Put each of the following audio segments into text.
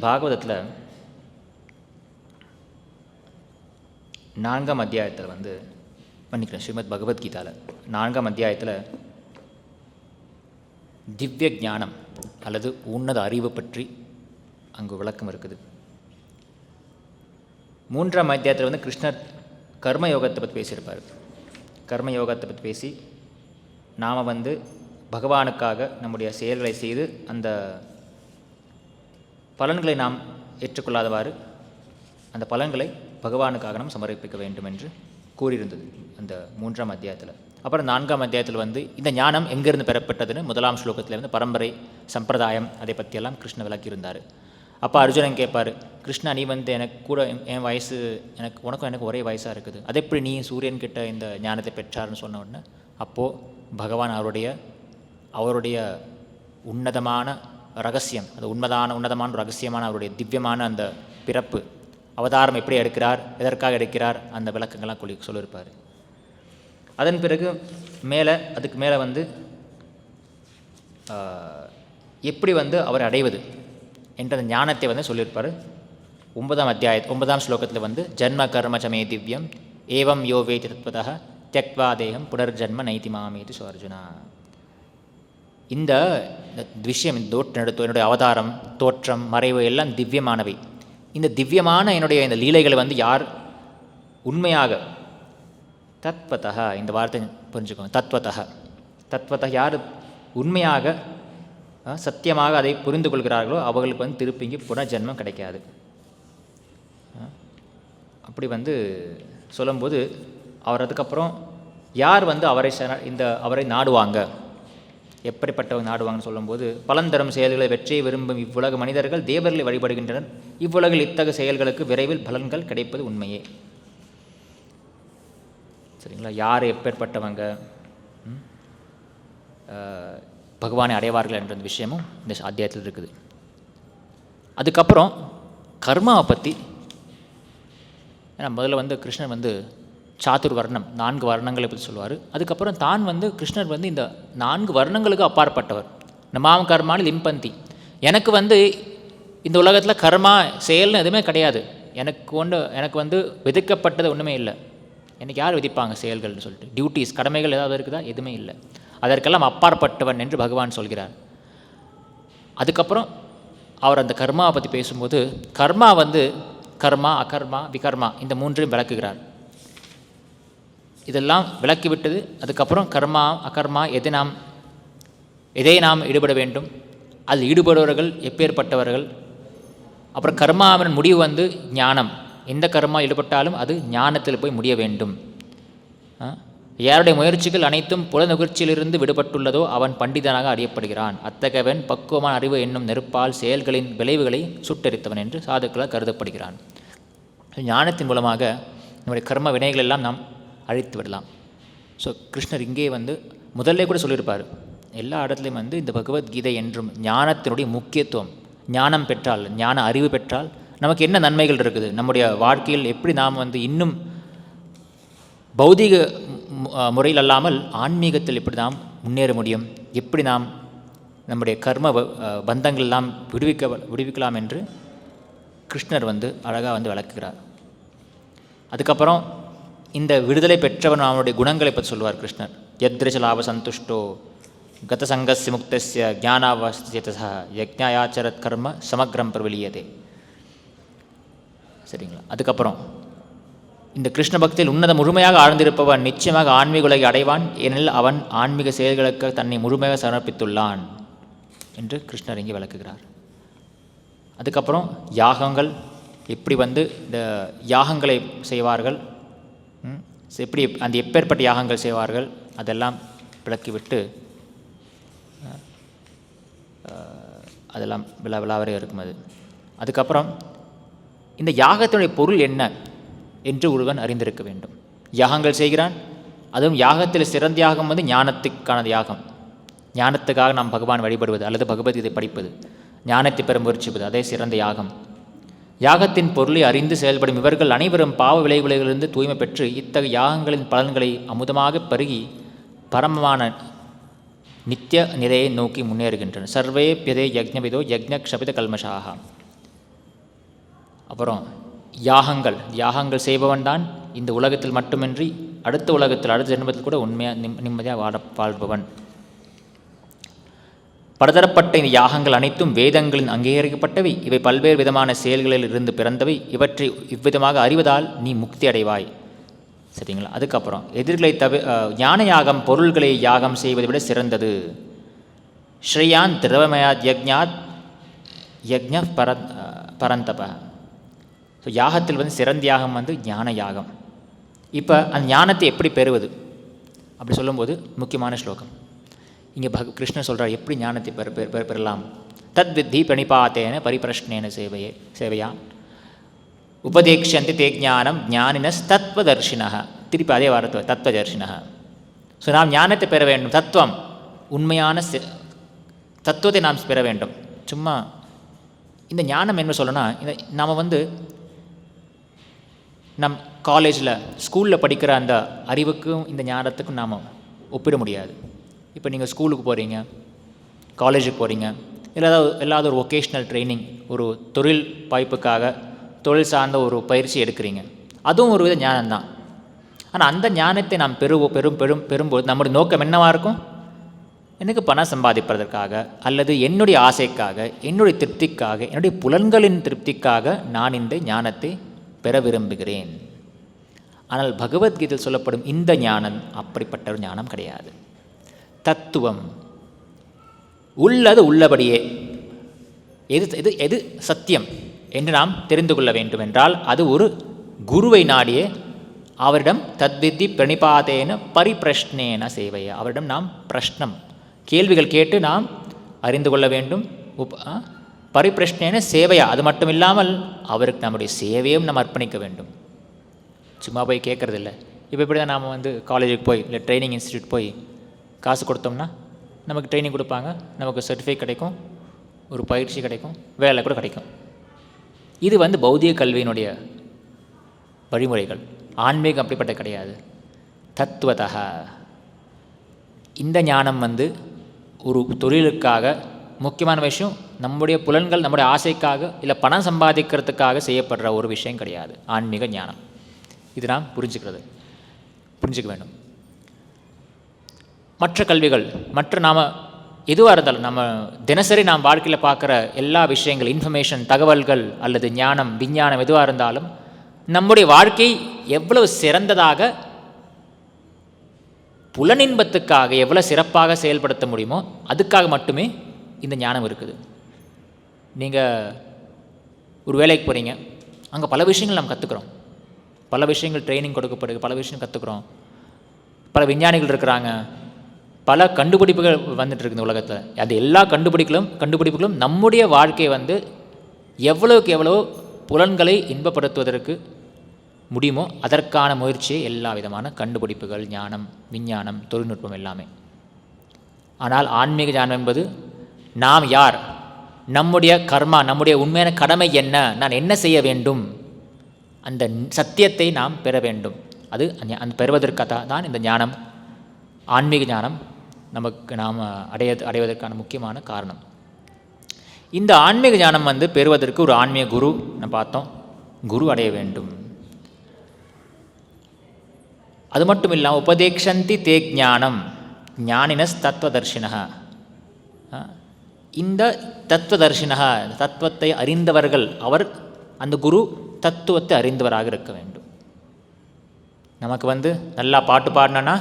பாகவதத்தில் 4ஆம் அத்தியாயத்தில் மன்னிக்கிறேன், ஸ்ரீமத் பகவத்கீதாவில் 4ஆம் அத்தியாயத்தில் திவ்ய ஞானம் அல்லது உன்னத அறிவு பற்றி அங்கு விளக்கம் இருக்குது. 3ஆம் அத்தியாயத்தில் கிருஷ்ணர் கர்மயோகத்தை பற்றி பேசியிருப்பார். கர்மயோகத்தை பற்றி பேசி நாம் பகவானுக்காக நம்முடைய செயல்களை செய்து அந்த பலன்களை நாம் ஏற்றுக்கொள்ளாதவாறு அந்த பலன்களை பகவானுக்காக நாம் சமர்ப்பிக்க வேண்டும் என்று கூறியிருந்தது அந்த 3ஆம் அத்தியாயத்தில். அப்புறம் 4ஆம் அத்தியாயத்தில் இந்த ஞானம் எங்கேருந்து பெறப்பட்டதுன்னு 1ஆம் ஸ்லோகத்தில் பரம்பரை சம்பிரதாயம் அதை பற்றியெல்லாம் கிருஷ்ணர் விளக்கியிருந்தார். அப்போ அர்ஜுனன் கேட்பார், கிருஷ்ணா நீ எனக்கு கூட என் வயசு உனக்கும் எனக்கு ஒரே வயசாக இருக்குது, அது எப்படி நீ சூரியன்கிட்ட இந்த ஞானத்தை பெற்றார்னு சொன்ன உடனே அப்போது பகவான் அவருடைய உன்னதமான ரகசியம், அது உன்னதமான ரகசியமான அவருடைய திவ்யமான அந்த பிறப்பு அவதாரம் எப்படி எடுக்கிறார், எதற்காக எடுக்கிறார், அந்த விளக்கங்கள்லாம் சொல்லியிருப்பார். அதன் பிறகு அதுக்கு மேலே எப்படி அவரை அடைவது என்ற அந்த ஞானத்தை சொல்லியிருப்பார். 9ஆம் ஸ்லோகத்தில் ஜன்ம கர்ம சமே திவ்யம் ஏவம் யோ வேதி தத்வதः த்யக்வா தேகம் புனர்ஜன்ம நைதி மாமேதி ஸோ அர்ஜுனா. இந்த விஷயம், என்னுடைய அவதாரம், தோற்றம், மறைவு எல்லாம் திவ்யமானவை. இந்த திவ்யமான என்னுடைய இந்த லீலைகளை யார் உண்மையாக தத்வதः, இந்த வார்த்தை புரிஞ்சுக்கோங்க, தத்வதः யார் உண்மையாக சத்தியமாக அதை புரிந்து கொள்கிறார்களோ அவர்களுக்கு திருப்பி இங்கே புனர்ஜன்மம் கிடைக்காது. அப்படி சொல்லும்போது அவர் அதுக்கப்புறம் யார் அவரை நாடுவாங்க, எப்படிப்பட்டவங்க நாடுவாங்கன்னு சொல்லும்போது, பலந்தரும் செயல்களை வெற்றியை விரும்பும் இவ்வுலக மனிதர்கள் தேவர்களை வழிபடுகின்றனர். இவ்வுலகில் இத்தகைய செயல்களுக்கு விரைவில் பலன்கள் கிடைப்பது உண்மையே. சரிங்களா? யார் எப்பேற்பட்டவங்க பகவானை அடைவார்கள் என்ற விஷயமும் இந்த அத்தியாயத்தில் இருக்குது. அதுக்கப்புறம் கர்மாவை பற்றி, ஏன்னா முதல்ல கிருஷ்ணர் சாத்துர் வர்ணம் 4 வர்ணங்களை பற்றி சொல்லுவார். அதுக்கப்புறம் தான் கிருஷ்ணர் இந்த 4 வர்ணங்களுக்கு அப்பாற்பட்டவர். நமாம் கர்மானி லிம்பந்தி, எனக்கு இந்த உலகத்தில் கர்மா செயல்னு எதுவுமே கிடையாது, எனக்கு விதிக்கப்பட்டது ஒன்றுமே இல்லை. எனக்கு யார் விதிப்பாங்க செயல்கள்னு சொல்லிட்டு, டியூட்டிஸ் கடமைகள் ஏதாவது இருக்குதா? எதுவுமே இல்லை. அதற்கெல்லாம் அப்பாற்பட்டவன் என்று பகவான் சொல்கிறார். அதுக்கப்புறம் அவர் அந்த கர்மாவை பற்றி பேசும்போது கர்மா கர்மா, அகர்மா, விகர்மா இந்த 3ஐயும் விளக்குகிறார். இதெல்லாம் விளக்கிவிட்டது. அதுக்கப்புறம் கர்மா அகர்மா எதை நாம் ஈடுபட வேண்டும், அதில் ஈடுபடுபவர்கள் எப்பேற்பட்டவர்கள், அப்புறம் கர்மாவின் முடிவு ஞானம். எந்த கர்மா ஈடுபட்டாலும் அது ஞானத்தில் போய் முடிய வேண்டும். யாருடைய முயற்சிகள் அனைத்தும் புலநுகர்ச்சியிலிருந்து விடுபட்டுள்ளதோ அவன் பண்டிதனாக அறியப்படுகிறான். அத்தகையவன் பக்குவமான அறிவு என்னும் நெருப்பால் செயல்களின் விளைவுகளை சுட்டெரித்தவன் என்று சாதுக்களால் கருதப்படுகிறான். ஞானத்தின் மூலமாக நம்முடைய கர்ம வினைகள் எல்லாம் நாம் அழித்து விடலாம். ஸோ கிருஷ்ணர் இங்கே முதல்ல கூட சொல்லியிருப்பார், எல்லா இடத்துலையும் இந்த பகவத்கீதை என்றும் ஞானத்தினுடைய முக்கியத்துவம், ஞானம் பெற்றால், ஞான அறிவு பெற்றால் நமக்கு என்ன நன்மைகள் இருக்குது, நம்முடைய வாழ்க்கையில் எப்படி நாம் இன்னும் பௌதிக முறையில் அல்லாமல் ஆன்மீகத்தில் எப்படி நாம் முன்னேற முடியும், எப்படி நாம் நம்முடைய கர்ம பந்தங்கள் எல்லாம் விடுவிக்கலாம் என்று கிருஷ்ணர் அழகாக விளக்குகிறார். அதுக்கப்புறம் இந்த விடுதலை பெற்றவன் அவனுடைய குணங்களை பற்றி சொல்லுவார் கிருஷ்ணர். யத்ரிஜலாப சந்துஷ்டோ கதசங்கஸ்ய முக்தஸ்ய ஞானாவஸ்தியதா யஜ்ஞாயாச்சரத் கர்ம சமக்ரம் பிரவிலியதே. சரிங்களா? அதுக்கப்புறம் இந்த கிருஷ்ண பக்தியில் உன்னத முழுமையாக ஆழ்ந்திருப்பவன் நிச்சயமாக ஆன்மீக உலகை அடைவான், ஏனெனில் அவன் ஆன்மீக செயல்களுக்கு தன்னை முழுமையாக சமர்ப்பித்துள்ளான் என்று கிருஷ்ணர் இங்கே விளக்குகிறார். அதுக்கப்புறம் யாகங்கள் எப்படி இந்த யாகங்களை செய்வார்கள், எப்படி அந்த எப்பேற்பட்ட யாகங்கள் செய்வார்கள் அதெல்லாம் விளக்கிவிட்டு அதெல்லாம் விழாவரே இருக்கும். அதுக்கப்புறம் இந்த யாகத்தினுடைய பொருள் என்ன என்று ஒருவன் அறிந்திருக்க வேண்டும். யாகங்கள் செய்கிறான், அதுவும் யாகத்தில் சிறந்த யாகம் ஞானத்துக்கானது யாகம். ஞானத்துக்காக நாம் பகவான் வழிபடுவது அல்லது பகவத்கீதை படிப்பது, ஞானத்தை பெற முயற்சிப்பது, அதே சிறந்த யாகம். யாகத்தின் பொருளை அறிந்து செயல்படும் இவர்கள் அனைவரும் பாவ விளைவுகளிலிருந்து தூய்மை பெற்று இத்தகைய யாகங்களின் பலன்களை அமுதமாக பருகி பரமமான நித்திய நிலையை நோக்கி முன்னேறுகின்றனர். சர்வே பியதே யஜ்ஞவிதோ யஜ்ஞக்ஷபித கல்மஷாக. அப்புறம் யாகங்கள் செய்பவன் தான் இந்த உலகத்தில் மட்டுமின்றி அடுத்த உலகத்தில் அடுத்த ஜென்மத்தில் கூட உண்மையாக நிம்மதியாக வாழ்பவன். பலதரப்பட்ட இந்த யாகங்கள் அனைத்தும் வேதங்களின் அங்கீகரிக்கப்பட்டவை. இவை பல்வேறு விதமான செயல்களில் இருந்து பிறந்தவை. இவற்றை இவ்விதமாக அறிவதால் நீ முக்தி அடைவாய். சரிங்களா? அதுக்கப்புறம் எதிர்களை ஞான யாகம் பொருள்களை யாகம் செய்வதை விட சிறந்தது. ஸ்ரேயான் திரவமயாத் யஜ்ஞாத் யஜ்ஞ பரந்தப. ஸோ யாகத்தில் சிறந்த யாகம் ஞான யாகம். இப்போ அந்த ஞானத்தை எப்படி பெறுவது அப்படி சொல்லும்போது முக்கியமான ஸ்லோகம் இங்கே கிருஷ்ணர் சொல்கிறார், எப்படி ஞானத்தை பெறலாம். தத் வித்தி பிரணிபாத்தேன பரிபிரஷ்னேன சேவையா உபதேக்ஷந்தி தே ஞானம் ஞானினஸ் தத்வதர்ஷினः. திருப்பி அதே வார்த்தை தத்வதர்ஷினः. ஸோ நாம் ஞானத்தை பெற வேண்டும். தத்துவம், உண்மையான தத்துவத்தை நாம் பெற வேண்டும். சும்மா இந்த ஞானம் என்ன சொல்லணும்னா, இந்த நாம் நம் காலேஜில் ஸ்கூலில் படிக்கிற அந்த அறிவுக்கும் இந்த ஞானத்துக்கும் நாம் ஒப்பிட முடியாது. இப்போ நீங்கள் ஸ்கூலுக்கு போகிறீங்க, காலேஜுக்கு போகிறீங்க, இல்லாத ஒரு ஒகேஷ்னல் ட்ரைனிங், ஒரு தொழில் வாய்ப்புக்காக தொழில் சார்ந்த ஒரு பயிற்சி எடுக்கிறீங்க. அதுவும் ஒரு வித ஞானம்தான். ஆனால் அந்த ஞானத்தை நாம் பெறும்போது நம்முடைய நோக்கம் என்னவாக இருக்கும்? எனக்கு பணம் சம்பாதிப்பதற்காக அல்லது என்னுடைய ஆசைக்காக, என்னுடைய திருப்திக்காக, என்னுடைய புலன்களின் திருப்திக்காக நான் இந்த ஞானத்தை பெற விரும்புகிறேன். ஆனால் பகவத்கீதையில் சொல்லப்படும் இந்த ஞானம் அப்படிப்பட்ட ஒரு ஞானம் கிடையாது. தத்துவம் உள்ளது உள்ளபடியே எது சத்தியம் என்று நாம் தெரிந்து கொள்ள வேண்டும் என்றால் அது ஒரு குருவை நாடியே அவரிடம் தத்வித்தி பிரணிபாதேன பரிபிரஷ்னேன சேவையா, அவரிடம் நாம் பிரஷ்னம் கேள்விகள் கேட்டு நாம் அறிந்து கொள்ள வேண்டும். பரிபிரஷ்னேன சேவையா, அது மட்டும் இல்லாமல் அவருக்கு நம்முடைய சேவையும் நாம் அர்ப்பணிக்க வேண்டும். சும்மா போய் கேட்குறதில்ல. இப்போ இப்படி தான் நாம் காலேஜுக்கு போய் இல்லை ட்ரைனிங் இன்ஸ்டியூட் போய் காசு கொடுத்தோம்னா நமக்கு ட்ரைனிங் கொடுப்பாங்க, நமக்கு சர்டிஃபிகேட் கிடைக்கும், ஒரு பயிற்சி கிடைக்கும், வேலை கூட கிடைக்கும். இது பௌதிக கல்வியினுடைய வழிமுறைகள். ஆன்மீகம் அப்படிப்பட்ட கிடையாது. தத்துவத்தக இந்த ஞானம் ஒரு தொழிலுக்காக முக்கியமான விஷயம், நம்முடைய புலன்கள் நம்முடைய ஆசைக்காக இல்லை பணம் சம்பாதிக்கிறதுக்காக செய்யப்படுற ஒரு விஷயம் கிடையாது ஆன்மீக ஞானம். இது நாம் புரிஞ்சுக்க வேண்டும். மற்ற கல்விகள், நாம் எதுவாக இருந்தாலும் நம்ம தினசரி நாம் வாழ்க்கையில் பார்க்குற எல்லா விஷயங்கள், இன்ஃபர்மேஷன், தகவல்கள் அல்லது ஞானம், விஞ்ஞானம் எதுவாக இருந்தாலும் நம்முடைய வாழ்க்கை எவ்வளவு சிறந்ததாக புலனின்பத்துக்காக எவ்வளோ சிறப்பாக செயல்படுத்த முடியுமோ அதுக்காக மட்டுமே இந்த ஞானம் இருக்குது. நீங்கள் ஒரு வேலைக்கு போகிறீங்க, அங்கே பல விஷயங்கள் நாம் கற்றுக்குறோம், பல விஷயங்கள் ட்ரைனிங் கொடுக்கப்படுது, பல விஷயங்கள் கற்றுக்குறோம், பல விஞ்ஞானிகள் இருக்கிறாங்க, பல கண்டுபிடிப்புகள் வந்துட்டுருக்கு இந்த உலகத்தில். அது எல்லா கண்டுபிடிப்புகளும் நம்முடைய வாழ்க்கையை எவ்வளோக்கு எவ்வளோ புலன்களை இன்பப்படுத்துவதற்கு முடியுமோ அதற்கான முயற்சியை எல்லா விதமான கண்டுபிடிப்புகள், ஞானம், விஞ்ஞானம், தொழில்நுட்பம் எல்லாமே. ஆனால் ஆன்மீக ஞானம் என்பது நாம் யார், நம்முடைய கர்மா, நம்முடைய உண்மையான கடமை என்ன, நான் என்ன செய்ய வேண்டும், அந்த சத்தியத்தை நாம் பெற வேண்டும். அது அந்த பெறுவதற்காக தான் இந்த ஞானம், ஆன்மீக ஞானம் நாம் அடைவதற்கான முக்கியமான காரணம். இந்த ஆன்மீக ஞானம் பெறுவதற்கு ஒரு ஆன்மீக குரு நம்ம பார்த்தோம், குரு அடைய வேண்டும். அது மட்டும் இல்லாமல் உபதேக்ஷந்தி தே ஞானம் ஞானினஸ் தத்துவதர்ஷினः. இந்த தத்துவதர்ஷினः தத்துவத்தை அறிந்தவர்கள், அந்த குரு தத்துவத்தை அறிந்தவராக இருக்க வேண்டும். நமக்கு நல்லா பாட்டு பாடினோன்னா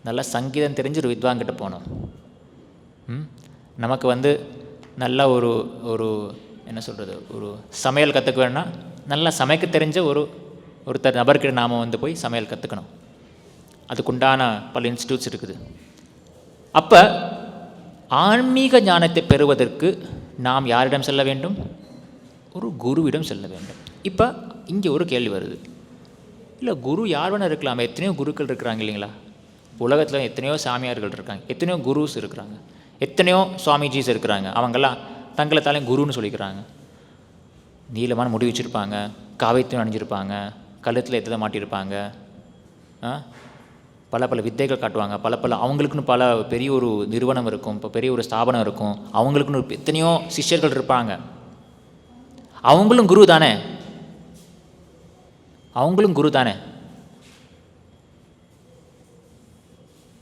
நல்லா சங்கீதம் தெரிஞ்சு ஒரு வித்வான்கிட்ட போகணும். நமக்கு நல்ல ஒரு என்ன சொல்கிறது, ஒரு சமையல் கற்றுக்க வேணும்னா நல்லா சமைக்க தெரிஞ்ச ஒருத்தர் நபர்கிட்ட நாம் போய் சமையல் கற்றுக்கணும். அதுக்குண்டான பல இன்ஸ்டியூட்ஸ் இருக்குது. அப்போ ஆன்மீக ஞானத்தை பெறுவதற்கு நாம் யாரிடம் செல்ல வேண்டும்? ஒரு குருவிடம் செல்ல வேண்டும். இப்போ இங்கே ஒரு கேள்வி வருது, இல்லை குரு யார் வேணா இருக்கலாம், எத்தனையோ குருக்கள் இருக்கிறாங்க இல்லைங்களா? உலகத்தில் எத்தனையோ சாமியார்கள் இருக்காங்க, எத்தனையோ குருஸ் இருக்கிறாங்க, எத்தனையோ சுவாமிஜிஸ் இருக்கிறாங்க. அவங்கெல்லாம் தங்களை தாலையும் குருன்னு சொல்லிக்கிறாங்க. நீளமான முடி வச்சுருப்பாங்க, காவியத்தையும் அணிஞ்சிருப்பாங்க, கழுத்தில் எத்தனை மாட்டியிருப்பாங்க, பல வித்தைகள் காட்டுவாங்க, அவங்களுக்குன்னு பல பெரிய ஒரு நிறுவனம் இருக்கும், இப்போ பெரிய ஒரு ஸ்தாபனம் இருக்கும், அவங்களுக்குன்னு எத்தனையோ சிஷ்யர்கள் இருப்பாங்க. அவங்களும் குரு தானே, அவங்களும் குரு தானே,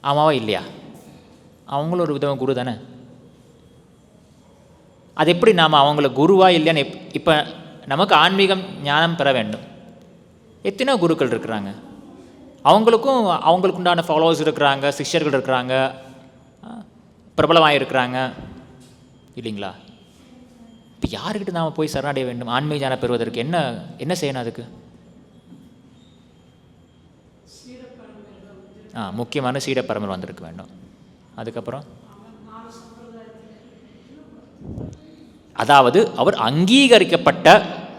ஆமாவா இல்லையா? அவங்களும் ஒரு விதமாக குரு தானே. அது எப்படி நாம் அவங்கள குருவா இல்லையான்னு இப்போ நமக்கு ஆன்மீகம் ஞானம் பெற வேண்டும். எத்தனை குருக்கள் இருக்கிறாங்க, அவங்களுக்கும் அவங்களுக்கு உண்டான ஃபாலோவர்ஸ் இருக்கிறாங்க, சிஷ்யர்கள் இருக்கிறாங்க, பிரபலமாக இருக்கிறாங்க இல்லைங்களா? இப்போ யாருக்கிட்ட நாம் போய் சரணடைய வேண்டும்? ஆன்மீக ஞானம் பெறுவதற்கு என்ன என்ன செய்யணும்? அதுக்கு முக்கியமான சீட பரம்பரை வந்திருக்க வேண்டும். அதுக்கப்புறம் அதாவது அவர் அங்கீகரிக்கப்பட்ட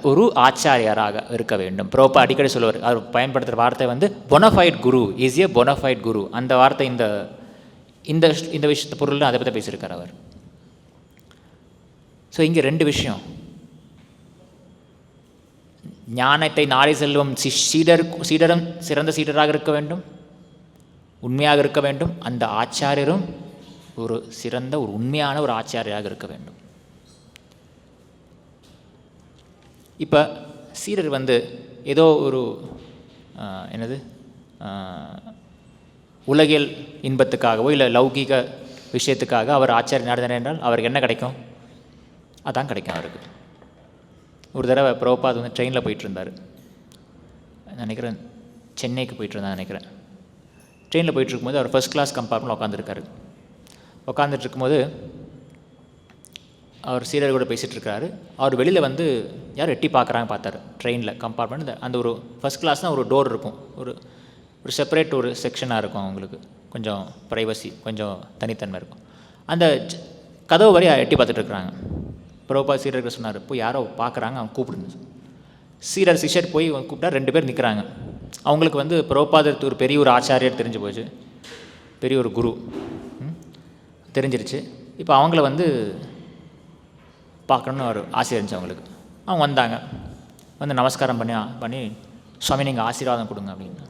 ஒரு ஆச்சாரியாராக இருக்க வேண்டும். ப்ரோப்பா அடிக்கடி சொல்லுவார், அவர் பயன்படுத்துகிற வார்த்தை வந்து bona fide guru, is a bona fide guru. அந்த வார்த்தை இந்த இந்த இந்த விஷயத்தை பொருள் அதை பற்றி பேசியிருக்கார் அவர். ஸோ இங்கே 2 விஷயம், ஞானத்தை நாடி செல்வம் சீடரும் சிறந்த சீடராக இருக்க வேண்டும், உண்மையாக இருக்க வேண்டும். அந்த ஆச்சாரியரும் ஒரு சிறந்த ஒரு உண்மையான ஒரு ஆச்சாரியராக இருக்க வேண்டும். இப்போ சீடர் வந்து ஏதோ ஒரு என்னது உலகியல் இன்பத்துக்காகவோ இல்லை லௌகீக விஷயத்துக்காக அவர் ஆச்சாரிய நடந்தார் என்றால் அவருக்கு என்ன கிடைக்கும்? அதான் கிடைக்கும் அவருக்கு. ஒரு தடவை பிரபுபாத் வந்து ட்ரெயினில் போயிட்டு இருந்தார், நினைக்கிறேன் சென்னைக்கு போயிட்டு இருந்தான்னு நினைக்கிறேன். ட்ரெயினில் போயிட்டு இருக்கும்போது அவர் ஃபர்ஸ்ட் கிளாஸ் கம்பார்ட்மெண்ட்டில் உட்காந்துருக்காரு. உட்காந்துட்டு இருக்கும்போது அவர் சீடர் கூட பேசிகிட்டு இருக்காரு. அவர் வெளியில் வந்து யார் எட்டி பார்க்குறாங்க பார்த்தாரு. ட்ரெயினில் கம்பார்ட்மெண்ட் அந்த ஒரு ஃபஸ்ட் கிளாஸ்னால் ஒரு டோர் இருக்கும், ஒரு ஒரு செப்பரேட் ஒரு செக்ஷனாக இருக்கும், அவங்களுக்கு கொஞ்சம் ப்ரைவசி, கொஞ்சம் தனித்தன்மை இருக்கும். அந்த கதவு வரை எட்டி பார்த்துட்டு இருக்கிறாங்க. பிரபுபாத் சீடர்கிட்ட சொன்னார், போய் யாரோ பார்க்குறாங்க, அவங்க கூப்பிடுங்க. சீடர் சிஷ்யர் போய் கூப்பிட்டா 2 பேர் நிற்கிறாங்க. அவங்களுக்கு வந்து பிரபுபாத் ஒரு பெரிய ஒரு ஆச்சாரியர் தெரிஞ்சு போச்சு, பெரிய ஒரு குரு தெரிஞ்சிருச்சு. இப்போ அவங்கள வந்து பார்க்கணுன்னு ஒரு ஆசை இருந்துச்சு அவங்களுக்கு. அவங்க வந்தாங்க, வந்து நமஸ்காரம் பண்ணி சுவாமி நீங்கள் ஆசீர்வாதம் கொடுங்க அப்படின்னு.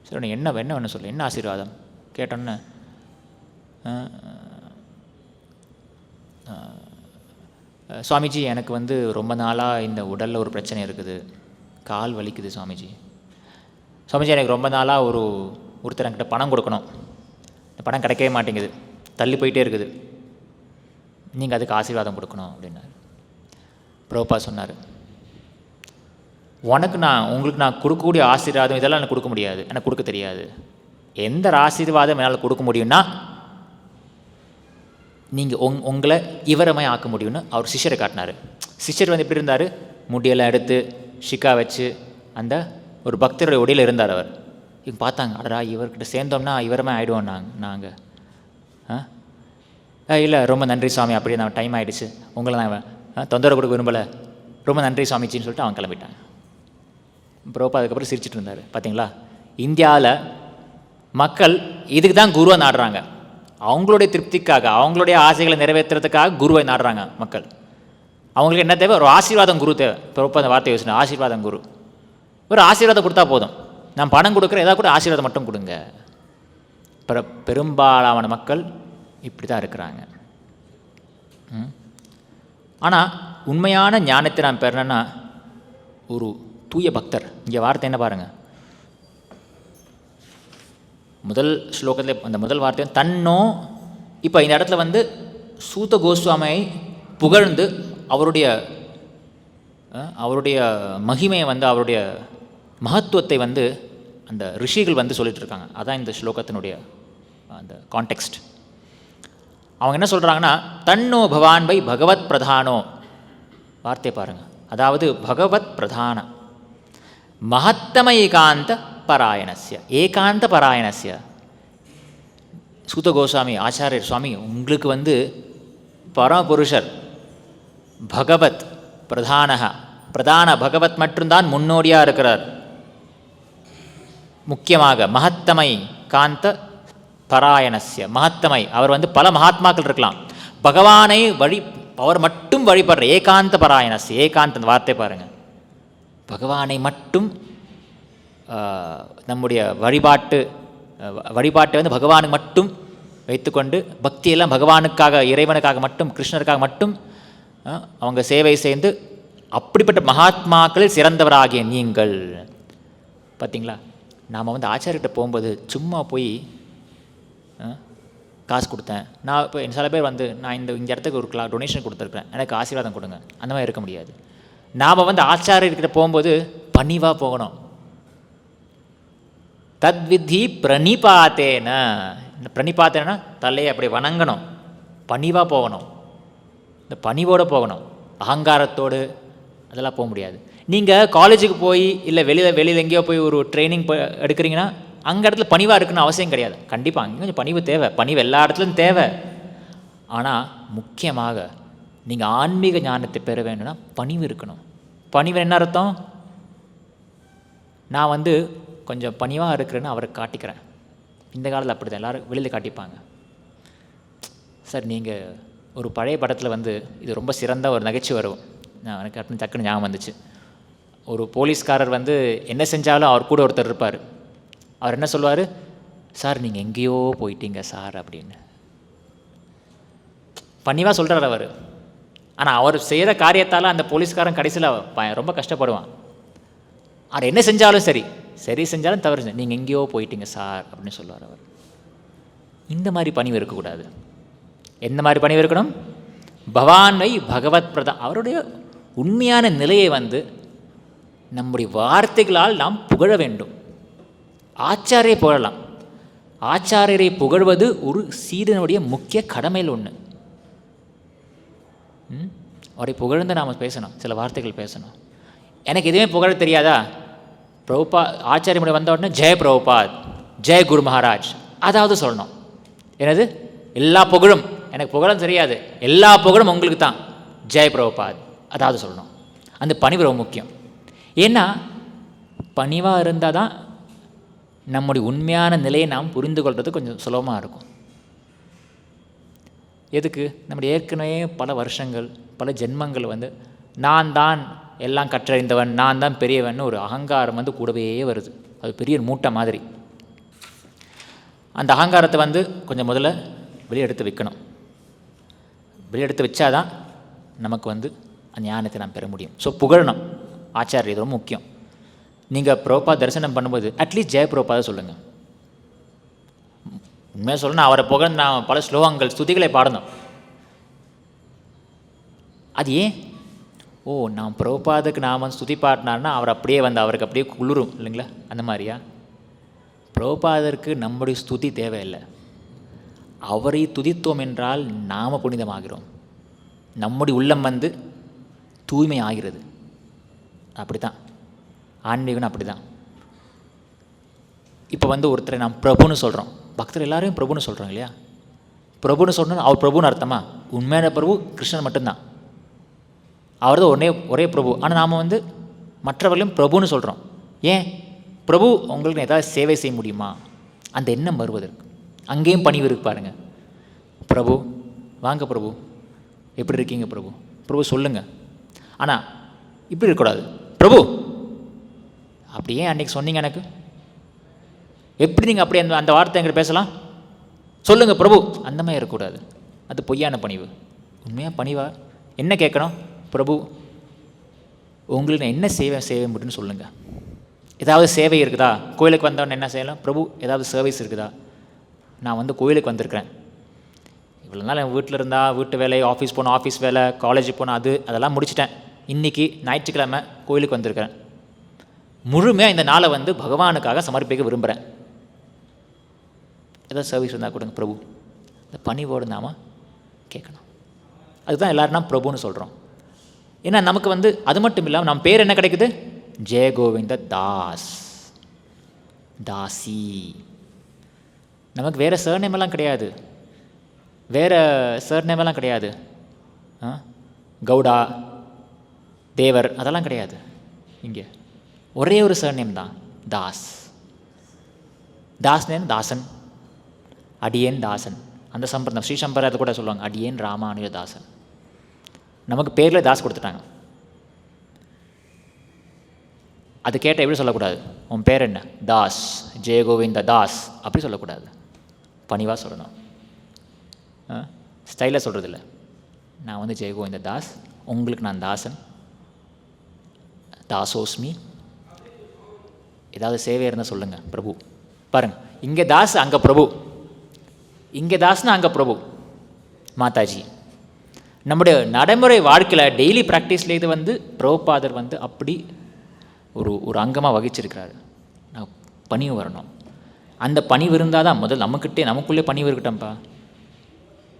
சரி என்ன வேணும் சொல்லு, என்ன ஆசீர்வாதம் கேட்டோன்னே, சுவாமிஜி எனக்கு வந்து ரொம்ப நாளாக இந்த உடலில் ஒரு பிரச்சனை இருக்குது, கால் வலிக்குது சுவாமிஜி. சுவாமிஜி எனக்கு ரொம்ப நாளாக ஒருத்தர் என்கிட்ட பணம் கொடுக்கணும், இந்த பணம் கிடைக்கவே மாட்டேங்குது, தள்ளி போயிட்டே இருக்குது, நீங்கள் அதுக்கு ஆசீர்வாதம் கொடுக்கணும் அப்படின்னாரு. பிரபுபாத் சொன்னார், உங்களுக்கு நான் கொடுக்கக்கூடிய ஆசீர்வாதம் இதெல்லாம் எனக்கு கொடுக்க முடியாது, எனக்கு கொடுக்க தெரியாது. எந்த ஆசீர்வாதம் என்னால் கொடுக்க முடியும்னா நீங்கள் உங்களை இவரமாய் ஆக்க முடியும்னு அவர் சிஷ்யரை காட்டினார். சிஷ்யர் வந்து எப்படி இருந்தார், முடியெல்லாம் எடுத்து ஷிக்கா வச்சு அந்த ஒரு பக்தருடைய உடையில் இருந்தார் அவர். இவங்க பார்த்தாங்க, அடரா இவர்கிட்ட சேர்ந்தோம்னா இவரமே ஆகிடுவோம் நாங்கள். இல்லை ரொம்ப நன்றி சுவாமி, அப்படியே நான் டைம் ஆகிடுச்சு, உங்களை நான் தொந்தரவு கொடுக்க விரும்பலை, ரொம்ப நன்றி சுவாமிச்சின்னு சொல்லிட்டு அவங்க கிளம்பிட்டாங்க. பிரபுபாத் அதுக்கப்புறம் சிரிச்சிட்டு இருந்தார். பார்த்தீங்களா, இந்தியாவில் மக்கள் இதுக்கு தான் குருவை நாடுறாங்க, அவங்களுடைய திருப்திக்காக, அவங்களுடைய ஆசைகளை நிறைவேற்றுறதுக்காக குருவை நாடுறாங்க மக்கள். அவங்களுக்கு என்ன தேவை? ஒரு ஆசீர்வாதம் குரு தேவை. பிரபுபாத் அந்த வார்த்தை யோசனை, ஆசீர்வாதம் குரு. ஒரு ஆசீர்வாதம் கொடுத்தா போதும், நான் பணம் கொடுக்குறேன், ஏதாவது கூட ஆசீர்வாதம் மட்டும் கொடுங்க. பெரும்பாலான மக்கள் இப்படி தான் இருக்கிறாங்க. ஆனால் உண்மையான ஞானத்தை நான் பெறணுன்னா ஒரு தூய பக்தர். இங்கே வார்த்தை என்ன பாருங்கள், முதல் ஸ்லோகத்தில் அந்த முதல் வார்த்தை தன்னோ. இப்போ இந்த இடத்துல வந்து சூத கோஸ்வாமியை புகழ்ந்து அவருடைய மகிமையை வந்து, அவருடைய மகத்துவத்தை வந்து அந்த ரிஷிகள் வந்து சொல்லிட்டு இருக்காங்க. அதான் இந்த ஸ்லோகத்தினுடைய அந்த கான்டெக்ஸ்ட். அவங்க என்ன சொல்கிறாங்கன்னா, தன்னோ பவான் பை பகவத் பிரதானோ, வார்த்தையை பாருங்கள், அதாவது பகவத் பிரதான மகத்தம ஏகாந்த பராயணஸ்ய சூத கோஸ்வாமி ஆச்சாரியர் சுவாமி, உங்களுக்கு வந்து பரமபுருஷர் பகவத் பிரதான பகவத் மட்டும்தான் முன்னோடியாக இருக்கிறார். முக்கியமாக மகத்தமை காந்த பராயணஸ்ய, மகத்தமை அவர் வந்து பல மகாத்மாக்கள் இருக்கலாம், பகவானை அவர் மட்டும் வழிபடுற ஏகாந்த பராயணஸ்ய, ஏகாந்த வார்த்தை பாருங்கள், பகவானை மட்டும் நம்முடைய வழிபாட்டை வந்து பகவானுக்கு மட்டும் வைத்துக்கொண்டு, பக்தியெல்லாம் பகவானுக்காக, இறைவனுக்காக மட்டும், கிருஷ்ணருக்காக மட்டும் அவங்க சேவை செய்து அப்படிப்பட்ட மகாத்மாக்களில் சிறந்தவராகிய நீங்கள். பார்த்தீங்களா, நாம் வந்து ஆச்சாரியிட்ட போகும்போது சும்மா போய் காசு கொடுத்தேன், நான் இப்போ சில பேர் வந்து நான் இந்த இடத்துக்கு ஒரு டொனேஷன் கொடுத்துருக்குறேன், எனக்கு ஆசீர்வாதம் கொடுங்க, அந்த மாதிரி இருக்க முடியாது. நாம் வந்து ஆச்சாரியர்கிட்ட போகும்போது பணிவாக போகணும். தத்விதி பிரணிபாத்தேன, பிரணிபாத்தேன்னா தலையை அப்படி வணங்கணும், பணிவாக போகணும், இந்த பணிவோடு போகணும். அகங்காரத்தோடு அதெல்லாம் போக முடியாது. நீங்கள் காலேஜுக்கு போய் இல்லை வெளியில் எங்கேயோ போய் ஒரு ட்ரைனிங் எடுக்கிறீங்கன்னா அங்கே இடத்துல பணிவாக இருக்குன்னு அவசியம் கிடையாது. கண்டிப்பாக அங்கே கொஞ்சம் பணிவு தேவை, பணிவு எல்லா இடத்துலையும் தேவை. ஆனால் முக்கியமாக நீங்கள் ஆன்மீக ஞானத்தை பெற வேணும்னா பணிவு இருக்கணும். பணிவு என்ன அர்த்தம்? நான் வந்து கொஞ்சம் பணிவாக இருக்கிறேன்னு அவரை காட்டிக்கிறேன். இந்த காலத்தில் அப்படி தான் எல்லோரும் வெளியில் காட்டிப்பாங்க. சார் நீங்கள் ஒரு பழைய படத்தில் வந்து இது ரொம்ப சிறந்த ஒரு நகைச்சுவை வரும், எனக்கு டக்குன்னு ஞாபகம் வந்துச்சு. ஒரு போலீஸ்காரர் வந்து என்ன செஞ்சாலும் அவர் கூட ஒருத்தர் இருப்பார். அவர் என்ன சொல்லுவார், சார் நீங்கள் எங்கேயோ போயிட்டீங்க சார் அப்படின்னு பணிவாக சொல்கிறார் அவர். ஆனால் அவர் செய்கிற காரியத்தால் அந்த போலீஸ்காரன் கடைசியில் ரொம்ப கஷ்டப்படுவான். அவர் என்ன செஞ்சாலும் சரி செஞ்சாலும் தவறு, நீங்கள் எங்கேயோ போயிட்டீங்க சார் அப்படின்னு சொல்லுவார் அவர். இந்த மாதிரி பணிவு இருக்கக்கூடாது. எந்த மாதிரி பணிவு இருக்கணும்? பவான்வை பகவத் பிரதா, அவருடைய உண்மையான நிலையை வந்து நம்முடைய வார்த்தைகளால் நாம் புகழ வேண்டும். ஆச்சாரியை புகழலாம். ஆச்சாரியரை புகழ்வது ஒரு சீடனுடைய முக்கிய கடமையில் ஒன்று. அவரை புகழ்ந்து நாம் பேசணும், சில வார்த்தைகள் பேசணும். எனக்கு எதுவுமே புகழ தெரியாதா, பிரபுபா ஆச்சாரியமுறை வந்த உடனே ஜெய பிரபுபாத், ஜெய குரு மகாராஜ் அதாவது சொல்லணும். எனது எல்லா புகழும், எனக்கு புகழும் தெரியாது, எல்லா புகழும் உங்களுக்கு தான், ஜெய பிரபுபாத் அதாவது சொல்லணும். அந்த பணிவு ரொம்ப முக்கியம். ஏன்னா பணிவாக இருந்தால் தான் நம்முடைய உண்மையான நிலையை நாம் புரிந்து கொள்வது கொஞ்சம் சுலபமாக இருக்கும். எதுக்கு? நம்முடைய ஏற்கனவே பல வருஷங்கள் பல ஜென்மங்கள் வந்து நான் தான் எல்லாம் கற்றறிந்தவன், நான் தான் பெரியவன் ஒரு அகங்காரம் வந்து கூடவே வருது. அது பெரிய மூட்டை மாதிரி. அந்த அகங்காரத்தை வந்து கொஞ்சம் முதல்ல வெளியெடுத்து வைக்கணும். வெளியெடுத்து வச்சாதான் நமக்கு வந்து அந்த ஞானத்தை நாம் பெற முடியும். ஸோ புகழணும் ஆச்சாரியர், இது ரொம்ப முக்கியம். நீங்கள் பிரபுபாத் தரிசனம் பண்ணும்போது அட்லீஸ்ட் ஜெய பிரபுபாதை சொல்லுங்கள். உண்மையாக சொல்லணும், அவரை புகழ்ந்து நான் பல ஸ்லோகங்கள் ஸ்துதிகளை பாடணும். அது ஏன்? நான் பிரபுபாதுக்கு நாம் வந்து ஸ்துதி பாடினார்னா அவர் அப்படியே வந்து அவருக்கு அப்படியே குளிரும் இல்லைங்களா, அந்த மாதிரியா? பிரபுபாதருக்கு நம்முடைய ஸ்துதி தேவையில்லை. அவரை துதித்தோம் என்றால் நாம் புனிதமாகிறோம், நம்முடைய உள்ளம் வந்து தூய்மை ஆகிறது. அப்படி தான் ஆன்மீகம்னு அப்படி தான். இப்போ வந்து ஒருத்தரை நாம் பிரபுன்னு சொல்கிறோம், பக்தர் எல்லாரையும் பிரபுன்னு சொல்கிறோம் இல்லையா? பிரபுன்னு சொன்னால் அவர் பிரபுன்னு அர்த்தமா? உண்மையான பிரபு கிருஷ்ணன் மட்டும்தான், அவர் தான் ஒரே பிரபு. ஆனால் நாம் வந்து மற்றவர்களையும் பிரபுன்னு சொல்கிறோம். ஏன்? பிரபு உங்களுக்கு ஏதாவது சேவை செய்ய முடியுமா அந்த எண்ணம் வருவதற்கு. அங்கேயும் பணிவு இருக்கு பாருங்கள். பிரபு வாங்க, பிரபு எப்படி இருக்கீங்க, பிரபு பிரபு சொல்லுங்கள். ஆனால் இப்படி இருக்கக்கூடாது, பிரபு அப்படியே அன்றைக்கி சொன்னீங்க எனக்கு, எப்படி நீங்கள் அப்படி அந்த வார்த்தை எங்கிட்ட பேசலாம், சொல்லுங்கள் பிரபு, அந்த மாதிரி இருக்கக்கூடாது. அது பொய்யான பணிவு. உண்மையாக பணிவா என்ன கேட்கணும்? பிரபு உங்களுக்கு என்ன செய்ய முடியும்னு சொல்லுங்கள். ஏதாவது சேவை இருக்குதா? கோயிலுக்கு வந்தவொடனே என்ன செய்யலாம்? பிரபு ஏதாவது சர்வீஸ் இருக்குதா? நான் வந்து கோயிலுக்கு வந்திருக்கிறேன், இவ்வளோ நாள் என் வீட்டில் இருந்தால் வீட்டு வேலை, ஆஃபீஸ் போனோம், ஆஃபீஸ் வேலை, காலேஜுக்கு போனோம், அதெல்லாம் முடிச்சிட்டேன். இன்றைக்கி ஞாயிற்றுக்கிழமை கோயிலுக்கு வந்திருக்கிறேன், முழுமையாக இந்த நாளை வந்து பகவானுக்காக சமர்ப்பிக்க விரும்புகிறேன், ஏதாவது சர்வீஸ் இருந்தால் கொடுங்க பிரபு. இந்த பணிவோடு நாம் கேட்கணும். அதுதான் எல்லோரும் நாம் பிரபுன்னு சொல்கிறோம். ஏன்னா நமக்கு வந்து அது மட்டும் இல்லாமல் நம்ம பேர் என்ன கிடைக்குது? ஜெய கோவிந்த தாஸ், தாசி. நமக்கு வேறு சர்நேமெல்லாம் கிடையாது, வேறு சர்நேமெல்லாம் கிடையாது. கவுடா, தேவர் அதெல்லாம் கிடையாது. இங்கே ஒரே ஒரு சர்நேம் தான், தாஸ். தாஸ்னேன் தாசன், அடியேன் தாசன். அந்த சம்பிரதாயம் ஸ்ரீ சம்பிரதாயத்தை கூட சொல்லுவாங்க, அடியேன் ராமானுஜ தாசன். நமக்கு பேரில் தாஸ் கொடுத்துட்டாங்க. அது கேட்டால் எப்படி சொல்லக்கூடாது? உன் பேர் என்ன? தாஸ், ஜெயகோவிந்த தாஸ் அப்படி சொல்லக்கூடாது, பணிவாக சொல்லணும். ஸ்டைலாக சொல்கிறதில்ல. நான் வந்து ஜெயகோவிந்த தாஸ், உங்களுக்கு நான் தாசன், தாசோஸ்மி. ஏதாவது சேவை இருந்தால் சொல்லுங்கள் பிரபு. பாருங்கள், இங்கே தாஸ் அங்கே பிரபு, இங்கே தாஸ்னா அங்கே பிரபு. மாதாஜி நம்முடைய நடைமுறை வாழ்க்கையில் டெய்லி ப்ராக்டிஸில் இது வந்து பிரபுபாதர் வந்து அப்படி ஒரு அங்கமாக வகிச்சிருக்கிறாரு. நான் பணிவு வரணும். அந்த பணிவு இருந்தால் தான் முதல் நமக்குள்ளே பணிவு இருக்கட்டும்ப்பா.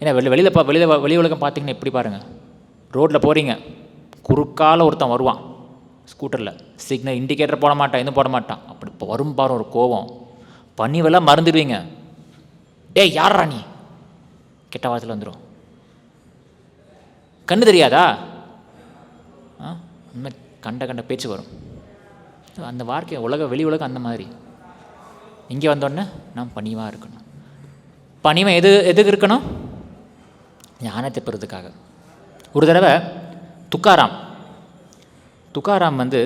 ஏன்னா வெளி உலகம் பார்த்தீங்கன்னா எப்படி பாருங்கள், ரோட்டில் போகிறீங்க, குறுக்கால ஒருத்தன் வருவான் ஸ்கூட்டரில், சிக்னல் இண்டிகேட்டர் போட மாட்டான், எதுவும் போட மாட்டான். அப்படி இப்போ வரும் பாரு ஒரு கோபம், பணிவெல்லாம் மறந்துடுவீங்க. டேய் யாரா நீ, கெட்ட வார்த்தையில் வந்துடும். கண்ணு தெரியாதா, அந்த மாதிரி கண்ட பேச்சு வரும். அந்த வாழ்க்கை வெளி உலகம் அந்த மாதிரி. இங்கே வந்தோடனே நாம் பணிவாக இருக்கணும். பணிவை எதுக்கு இருக்கணும்? ஞானத்தை பெறுறதுக்காக. ஒரு தடவை துக்காராம் வந்து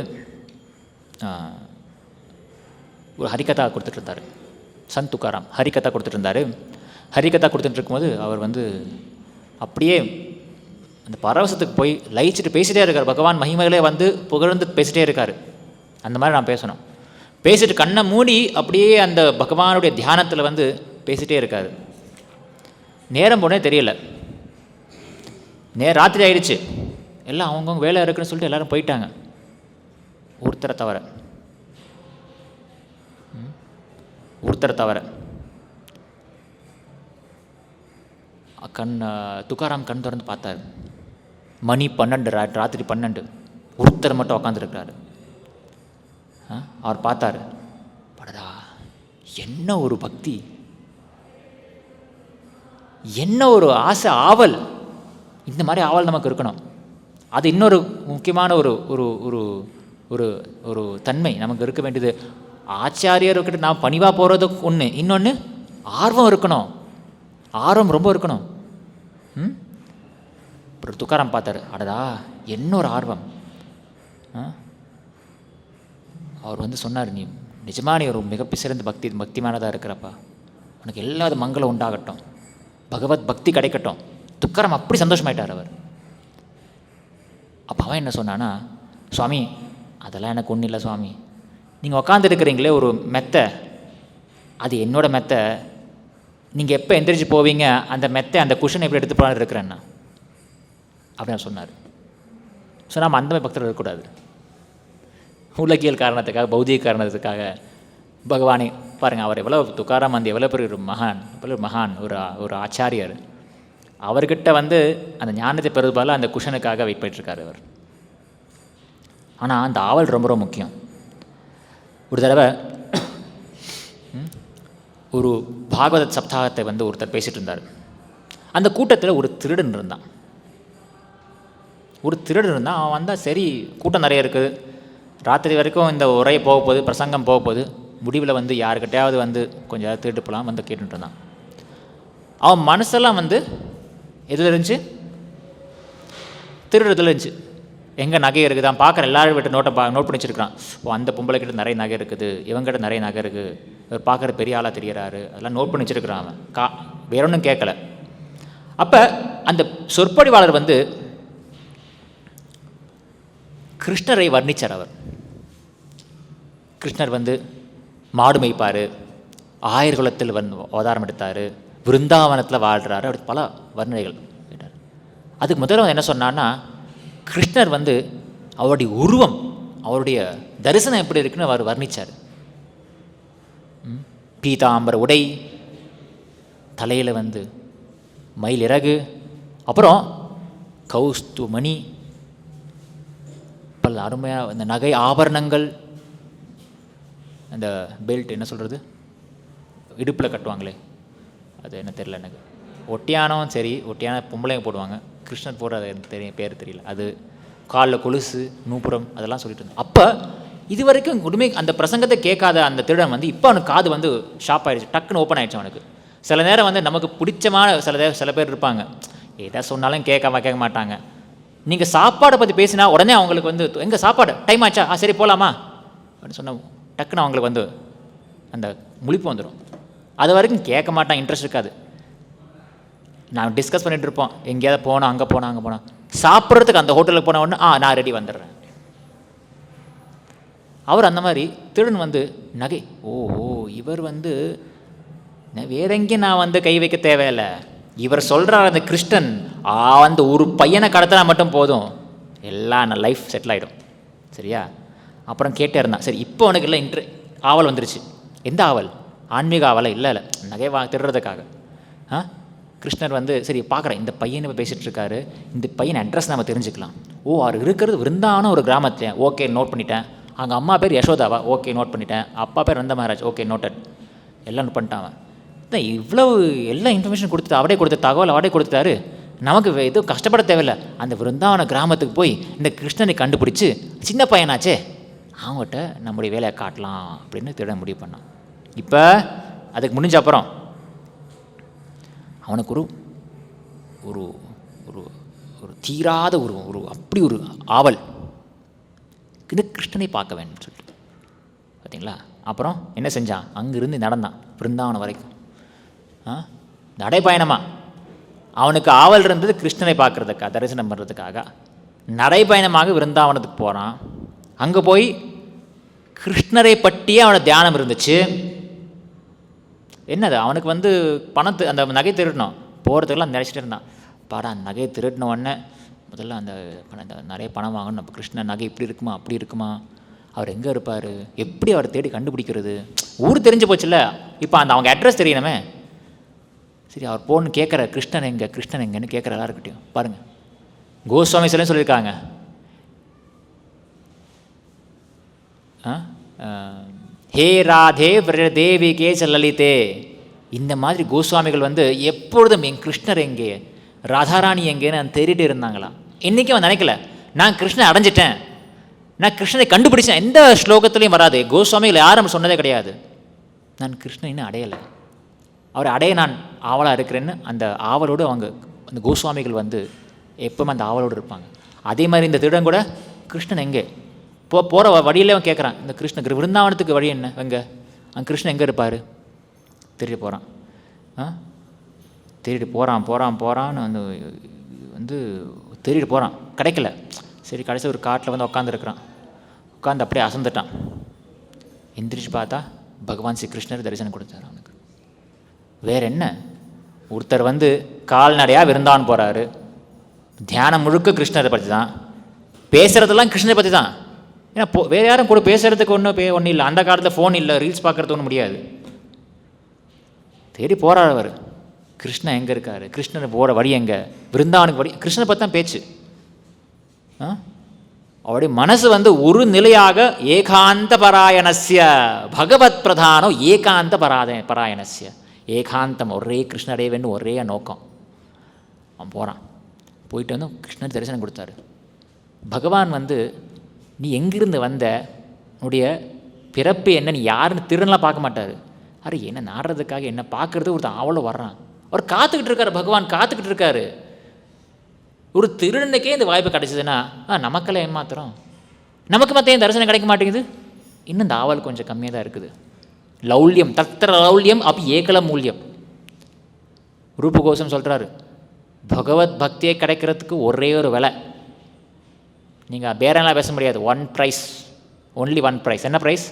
ஒரு ஹரிகதா கொடுத்துட்டு இருந்தார். சந்த் துக்காராம் ஹரிகதா கொடுத்துட்டு இருந்தார். ஹரிகதா கொடுத்துட்டு இருக்கும்போது அவர் வந்து அப்படியே அந்த பரவசத்துக்கு போய் லயிச்சுட்டு பேசிகிட்டே இருக்கார். பகவான் மகிமைகளே வந்து புகழ்ந்து பேசிகிட்டே இருக்கார். அந்த மாதிரி நான் பேசணும். பேசிட்டு கண்ணை மூடி அப்படியே அந்த பகவானுடைய தியானத்தில் வந்து பேசிகிட்டே இருக்கார். நேரம் போனே தெரியல. ராத்திரி ஆயிடுச்சு. எல்லாம் அவங்கவுங்க வேலை இருக்குன்னு சொல்லிட்டு எல்லோரும் போயிட்டாங்க, ஒருத்தரை தவிர. துக்காராம் கண் திறந்து பார்த்தார். மணி 12, ராத்திரி 12. ஒருத்தர் மட்டும் உக்காந்துருக்கிறாரு. அவர் பார்த்தார், படடா என்ன ஒரு பக்தி, என்ன ஒரு ஆசை, ஆவல். இந்த மாதிரி ஆவல் நமக்கு இருக்கணும். அது இன்னொரு முக்கியமான ஒரு ஒரு ஒரு ஒரு ஒரு தன்மை நமக்கு இருக்க வேண்டியது. ஆச்சாரியர்கிட்ட நாம் பணிவாக போகிறதுக்கு ஒன்று, இன்னொன்று ஆர்வம் இருக்கணும். ஆர்வம் ரொம்ப இருக்கணும். அப்புறம் துக்காராம் பார்த்தார், அடடா என்ன ஒரு ஆர்வம். அவர் வந்து சொன்னார், நீ நிஜமாக நீ ஒரு சிறந்த பக்திமானதாக இருக்கிறப்பா, உனக்கு எல்லா மங்களம் உண்டாகட்டும், பகவத் பக்தி கிடைக்கட்டும். துக்காராம் அப்படி சந்தோஷமாயிட்டார் அவர். அப்போ அவன் என்ன சொன்னான்னா, சுவாமி அதெல்லாம் எனக்கு ஒன்றும் இல்லை சுவாமி, நீங்கள் உக்காந்துருக்கிறீங்களே ஒரு மெத்தை, அது என்னோடய மெத்தை. நீங்கள் எப்போ எந்திரிச்சு போவீங்க அந்த மெத்தை அந்த குஷன் எப்படி எடுத்து போகலான்னு இருக்கிறேன்னா அப்படின்னு சொன்னார். ஸோ நம்ம அந்த மாதிரி பக்தர்கள் இருக்கக்கூடாது. உலகியல் காரணத்துக்காக, பௌதிக காரணத்துக்காக பகவானே பாருங்கள், அவர் எவ்வளோ துக்காராம் அந்த எவ்வளோ பெரிய ஒரு மகான் ஒரு ஆச்சாரியர். அவர்கிட்ட வந்து அந்த ஞானத்தை பெறுவதால் அந்த குஷனுக்காக வெயிட் பண்ணிட்டுருக்காரு அவர். ஆனால் அந்த ஆவல் ரொம்ப ரொம்ப முக்கியம். ஒரு தடவை ஒரு பாகவத சப்தாகத்தை வந்து ஒருத்தர் பேசிகிட்டு இருந்தார். அந்த கூட்டத்தில் ஒரு திருடன் இருந்தான். அவன் வந்தால் சரி, கூட்டம் நிறைய இருக்குது, ராத்திரி வரைக்கும் இந்த உரையை போக போகுது, பிரசங்கம் போக போகுது, முடிவில் வந்து யாருக்கிட்டையாவது வந்து கொஞ்சம் திருட்டு போகலாம் வந்து கேட்டுட்டு இருந்தான். அவன் மனசெல்லாம் வந்து எதில் இருந்துச்சு? திருடுறதுல இருந்துச்சு. எங்கே நகை இருக்குது தான் பார்க்குற எல்லாரும் விட்டு நோட் பண்ணி வச்சுருக்கான். அந்த பொம்பளை கிட்ட நிறைய நகை இருக்குது, இவங்ககிட்ட நிறைய நகை இருக்குது, இவர் பார்க்குற பெரிய ஆளாக தெரியறாரு, அதெல்லாம் நோட் பண்ணி வச்சுருக்கிறான். அவன் வேற ஒன்றும் கேட்கல. அப்போ அந்த சொற்பொழிவாளர் வந்து கிருஷ்ணரை வர்ணித்தார். அவர் கிருஷ்ணர் வந்து மாடு மேய்ப்பார், ஆயர்குலத்தில் அவதாரம் எடுத்தார், விருந்தாவனத்தில் வாழ்கிறாரு, அப்படி பல வர்ணனைகள் கேட்டார். அதுக்கு முதல்ல என்ன சொன்னான்னா, கிருஷ்ணர் வந்து அவருடைய உருவம், அவருடைய தரிசனம் எப்படி இருக்குன்னு அவர் வர்ணித்தார். பீதாம்பர உடை, தலையில் வந்து மயில் இறகு, அப்புறம் கௌஸ்து மணி, பல அருமையாக இந்த நகை ஆபரணங்கள், அந்த பெல்ட் என்ன சொல்கிறது, இடுப்பில் கட்டுவாங்களே, அது என்ன தெரியல எனக்கு, ஒட்டியானம். சரி, ஒட்டியான பொம்பளைங்க போடுவாங்க, கிருஷ்ணர் போடுறது எனக்கு பேர் தெரியல. அது காலில் கொலுசு, நூப்புரம், அதெல்லாம் சொல்லிட்டு இருந்தேன். அப்போ இது வரைக்கும் உண்மை அந்த பிரசங்கத்தை கேட்காத அந்த திருடன் வந்து இப்போ அவனுக்கு காது வந்து ஷாப் ஆகிடுச்சு, டக்குன்னு ஓப்பன் ஆகிடுச்சு அவனுக்கு. சில நேரம் வந்து நமக்கு பிடிச்சமான சில பேர் இருப்பாங்க, ஏதா சொன்னாலும் கேட்க மாட்டாங்க. நீங்கள் சாப்பாடை பற்றி பேசினா உடனே அவங்களுக்கு வந்து எங்கள் சாப்பாடு டைம் ஆச்சா, சரி போகலாமா அப்படின்னு சொன்ன டக்குன்னு அவங்களுக்கு வந்து அந்த முழிப்பு வந்துடும். அது வரைக்கும் கேட்க மாட்டான், இன்ட்ரெஸ்ட் இருக்காது. நான் டிஸ்கஸ் பண்ணிகிட்டு இருப்போம், எங்கேயாவது போனோம், அங்கே போனோம், சாப்பிட்றதுக்கு அந்த ஹோட்டலுக்கு போன உடனே நான் ரெடி வந்துடுறேன். அவர் அந்த மாதிரி திருடன் வந்து நகை, ஓஹோ இவர் வந்து வேற எங்கேயும் நான் வந்து கை வைக்க தேவையில்லை, இவர் சொல்கிறார் அந்த கிருஷ்ணன் அந்த ஒரு பையனை கடத்தினா மட்டும் போதும், எல்லாம் நான் லைஃப் செட்டில் ஆகிடும். சரியா? அப்புறம் கேட்டே இருந்தான். சரி இப்போ உனக்கு இல்லை ஆவல் வந்துருச்சு. எந்த ஆவல்? ஆன்மீக ஆவலை? இல்லை இல்லை, நகை திருடுறதுக்காக. கிருஷ்ணர் வந்து சரி பார்க்குறேன், இந்த பையன் இப்போ பேசிகிட்டு இருக்காரு, இந்த பையன் அட்ரஸ் நம்ம தெரிஞ்சுக்கலாம். ஓ அவர் இருக்கிறது விருந்தாவன ஒரு கிராமத்தில், ஓகே நோட் பண்ணிட்டேன். அங்கே அம்மா பேர் யசோதாவா, ஓகே நோட் பண்ணிட்டேன். அப்பா பேர் நந்த மகாராஜ், ஓகே நோட்டட். எல்லாம் நோட் பண்ணிட்டான். இவ்வளவு எல்லா இன்ஃபர்மேஷன் கொடுத்துட்டு அவரே கொடுத்த தகவல் அவரே கொடுத்துட்டாரு, நமக்கு எதுவும் கஷ்டப்பட தேவையில்லை. அந்த விருந்தாவன கிராமத்துக்கு போய் இந்த கிருஷ்ணனை கண்டுபிடிச்சி சின்ன பையனாச்சே அவங்ககிட்ட நம்முடைய வேலையை காட்டலாம் அப்படின்னு திருட முடிவு பண்ணான். இப்போ அதுக்கு முடிஞ்ச அப்புறம் அவனுக்கு ஒரு ஒரு ஒரு ஒரு தீராத ஒரு ஒரு அப்படி ஒரு ஆவல், இந்த கிருஷ்ணனை பார்க்க வேண்டும் சொல்லிட்டு. பார்த்தீங்களா? அப்புறம் என்ன செஞ்சான்? அங்கேருந்து நடந்தான் பிருந்தாவனம் வரைக்கும். நடைப்பயணமா அவனுக்கு ஆவல் இருந்தது கிருஷ்ணனை பார்க்குறதுக்காக, தரிசனம் பண்ணுறதுக்காக. நடைப்பயணமாக விருந்தாவனத்துக்கு போகிறான். அங்கே போய் கிருஷ்ணரை பற்றியே அவனை தியானம் இருந்துச்சு. என்னது அவனுக்கு வந்து பணத்து அந்த நகை திருடணும் போகிறதுக்கெல்லாம் நினச்சிட்டு இருந்தான். பாடா நகையை திருடின உடனே முதல்ல அந்த நிறைய பணம் வாங்கணும், நம்ம கிருஷ்ணன் நகை இப்படி இருக்குமா அப்படி இருக்குமா, அவர் எங்கே இருப்பார், எப்படி அவரை தேடி கண்டுபிடிக்கிறது, ஊர் தெரிஞ்சு போச்சுல்ல. இப்போ அவங்க அட்ரஸ் தெரியணுமே. சரி அவர் போன்னு கேட்குற, கிருஷ்ணன் எங்கே கிருஷ்ணன் எங்கன்னு கேட்குற எல்லாருக்கிட்டையும். பாருங்கள் கோஸ்வாமி சிலையும் சொல்லியிருக்காங்க, ஹே ராதே தேவி கே லலிதே. இந்த மாதிரி கோஸ்வாமிகள் வந்து எப்பொழுதும் என் கிருஷ்ணர் எங்கே, ராதாராணி எங்கேன்னு நான் தேடிட்டு இருந்தாங்களா. இன்றைக்கி அவன் நினைக்கல நான் கிருஷ்ணனை அடைஞ்சிட்டேன், நான் கிருஷ்ணனை கண்டுபிடிச்சேன். எந்த ஸ்லோகத்துலேயும் வராது, கோஸ்வாமிகள் யாரும் சொன்னதே கிடையாது நான் கிருஷ்ணன் இன்னும் அடையலை, அவரை அடைய நான் ஆவலாக இருக்கிறேன்னு. அந்த ஆவலோடு அவங்க அந்த கோஸ்வாமிகள் வந்து எப்பவுமே அந்த ஆவலோடு இருப்பாங்க. அதே மாதிரி இந்த திருடன் கூட கிருஷ்ணன் எங்கே போகிற வழியிலே அவன் கேட்குறான், இந்த கிருஷ்ணன் விருந்தாவனத்துக்கு வழி என்ன, எங்கே அங்கே கிருஷ்ணன் எங்கே இருப்பார், தேடிட்டு போகிறான். தேடிட்டு போகிறான்னு வந்து தேடிட்டு போகிறான், கிடைக்கல. சரி கடைசி ஒரு காட்டில் வந்து உட்காந்துருக்குறான். உட்காந்து அப்படியே அசந்துட்டான். எந்திரிச்சு பார்த்தா பகவான் ஸ்ரீ கிருஷ்ணர் தரிசனம் கொடுத்தார் அவனுக்கு. வேற என்ன, ஒருத்தர் வந்து கால்நடையாக விருந்தாவன் போகிறாரு, தியானம் முழுக்க கிருஷ்ணரை பற்றி தான், பேசுகிறதெல்லாம் கிருஷ்ணரை பற்றி தான். ஏன்னா வேறு யாரும் கூட பேசுகிறதுக்கு ஒன்றும் இல்லை. அந்த காலத்தில் ஃபோன் இல்லை, ரீல்ஸ் பார்க்குறது ஒன்றும் முடியாது. தேடி போகிறார் அவர், கிருஷ்ணன் எங்கே இருக்கார், கிருஷ்ணனை போகிற வழி எங்கே, விருந்தாவனுக்கு வழி, கிருஷ்ணனை பற்றி தான் பேச்சு. அவருடைய மனசு வந்து ஒரு நிலையாக ஏகாந்த பராயணஸ்ய பகவத் பிரதானம் ஏகாந்த பராயணஸ்ய, ஏகாந்தம் ஒரே கிருஷ்ணடைய வேண்டும் ஒரே நோக்கம். அவன் போகிறான். போயிட்டு வந்து கிருஷ்ணர் தரிசனம் கொடுத்தாரு. பகவான் வந்து நீ எங்கிருந்து வந்த, உன்னுடைய பிறப்பு என்ன, நீ யாருன்னு திருடலாம் பார்க்க மாட்டார். அரே என்ன நாடுறதுக்காக என்ன பார்க்குறது ஒருத்தன் அவ்வளோ வர்றான், அவர் காத்துக்கிட்டு இருக்காரு, பகவான் காத்துக்கிட்டு இருக்காரு. ஒரு திருடனுக்கே இந்த வாய்ப்பு கிடைச்சதுன்னா நமக்கெல்லாம் ஏமாத்திரம், நமக்கு மற்ற தரிசனம் கிடைக்க மாட்டேங்குது. இன்னும் இந்த ஆவல் கொஞ்சம் கம்மியாக தான் இருக்குது. லௌல்யம் தத்திர லௌல்யம் அப்படி ஏகல மூல்யம். ரூபகோஷம் சொல்கிறாரு, பகவத் பக்தியை கிடைக்கிறதுக்கு ஒரே ஒரு விலை, நீங்கள் பேரெல்லாம் பேச முடியாது, one prize, only one prize. என்ன ப்ரைஸ்?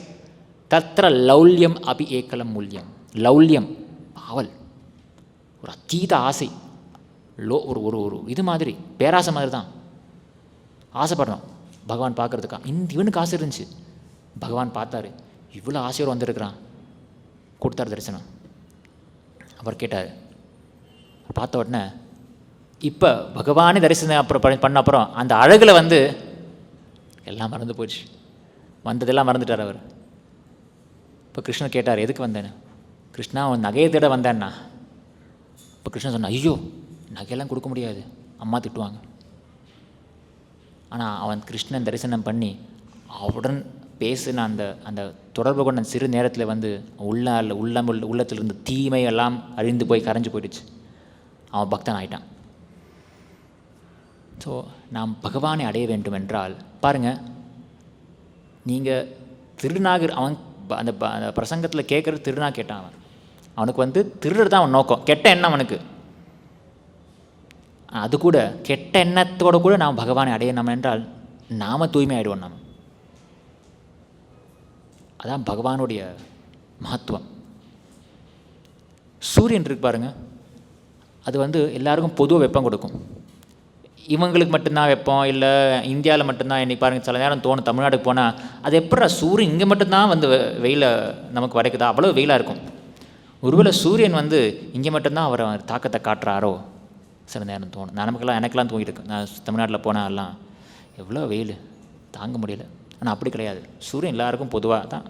தத்திர லௌல்யம் அபி ஏகலம் மூல்யம். லௌல்யம் ஆவல், ஒரு அதீத ஆசை, ஒரு ஒரு ஒரு இது மாதிரி பேராசை மாதிரி தான். ஆசைப்படணும் பகவான் பார்க்குறதுக்கா. இவனுக்கு ஆசை இருந்துச்சு, பகவான் பார்த்தாரு, இவ்வளோ ஆசையோடு வந்திருக்கிறான், கொடுத்தார் தரிசனம். அவர் கேட்டார், பார்த்த உடனே இப்போ பகவானே தரிசனம் அப்புறம் பண்ண அப்புறம் அந்த அழகில் வந்து எல்லாம் மறந்து போயிடுச்சு, வந்ததெல்லாம் மறந்துட்டார் அவர். இப்போ கிருஷ்ணன் கேட்டார், எதுக்கு வந்தேன்னு. கிருஷ்ணா அவன் நகையை தேட வந்தேன்னா. இப்போ கிருஷ்ணன் சொன்னான், ஐயோ நகையெல்லாம் கொடுக்க முடியாது, அம்மா திட்டுவாங்க. ஆனால் அவன் கிருஷ்ணன் தரிசனம் பண்ணி அவருடன் பேசின அந்த அந்த தொடர்பு கொண்ட சிறு நேரத்தில் வந்து உள்ளத்தில் இருந்த தீமையெல்லாம் அழிந்து போய் கரைஞ்சி போயிடுச்சு, அவன் பக்தன் ஆயிட்டான். ஸோ நாம் பகவானை அடைய வேண்டும் என்றால் பாருங்கள், நீங்கள் திருநாக அவன் அந்த பிரசங்கத்தில் கேட்குறது திருநா கேட்டான். அவனுக்கு வந்து திருடுறது தான் அவன் நோக்கம், கெட்ட எண்ணம் அவனுக்கு. அது கூட கெட்ட எண்ணத்தோடு கூட நாம் பகவானை அடையணும் என்றால் நாம் தூய்மை ஆகிடுவோம். நாம் அதான் பகவானுடைய மகத்துவம். சூரியன் இருக்கு பாருங்க, அது வந்து எல்லாருக்கும் பொதுவாக வெப்பம் கொடுக்கும். இவங்களுக்கு மட்டும்தான் வெப்பம், இல்லை இந்தியாவில் மட்டும்தான். இன்றைக்கி பாருங்கள், சில நேரம் தோணும் தமிழ்நாட்டுக்கு போனால் அது எப்படா சூரியன் இங்கே மட்டும்தான் வந்து வெயிலை நமக்கு வரைக்குதா, அவ்வளோ வெயிலாக இருக்கும். ஒருவேளை சூரியன் வந்து இங்கே மட்டும்தான் அவரை தாக்கத்தை காட்டுறாரோ சில நேரம் தோணும். எனக்கெல்லாம் தூங்கிட்டு நான் தமிழ்நாட்டில் போனால் எல்லாம் எவ்வளோ வெயில் தாங்க முடியல. ஆனால் அப்படி கிடையாது, சூரியன் எல்லாருக்கும் பொதுவாக தான்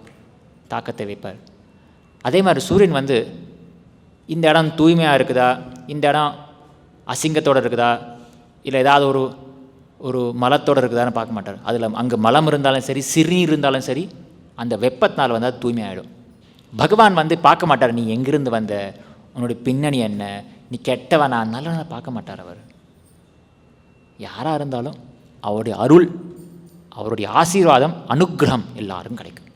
தாக்கத்தை வைப்பார். அதே மாதிரி சூரியன் வந்து இந்த இடம் தூய்மையாக இருக்குதா, இந்த இடம் அசிங்கத்தோடு இருக்குதா, இல்லை ஏதாவது ஒரு மலத்தோடு இருக்குதான்னு பார்க்க மாட்டார். அதில் அங்கே மலம் இருந்தாலும் சரி, சிறுநீர் இருந்தாலும் சரி, அந்த வெப்பத்தினால் வந்து அது தூய்மையாகிடும். பகவான் வந்து பார்க்க மாட்டார் நீ எங்கிருந்து வந்த, உன்னுடைய பின்னணி என்ன, நீ கெட்டவனா நல்லவனா பார்க்க மாட்டார். அவர் யாராக இருந்தாலும் அவருடைய அருள், அவருடைய ஆசீர்வாதம், அனுக்கிரகம் எல்லாரும் கிடைக்கும்.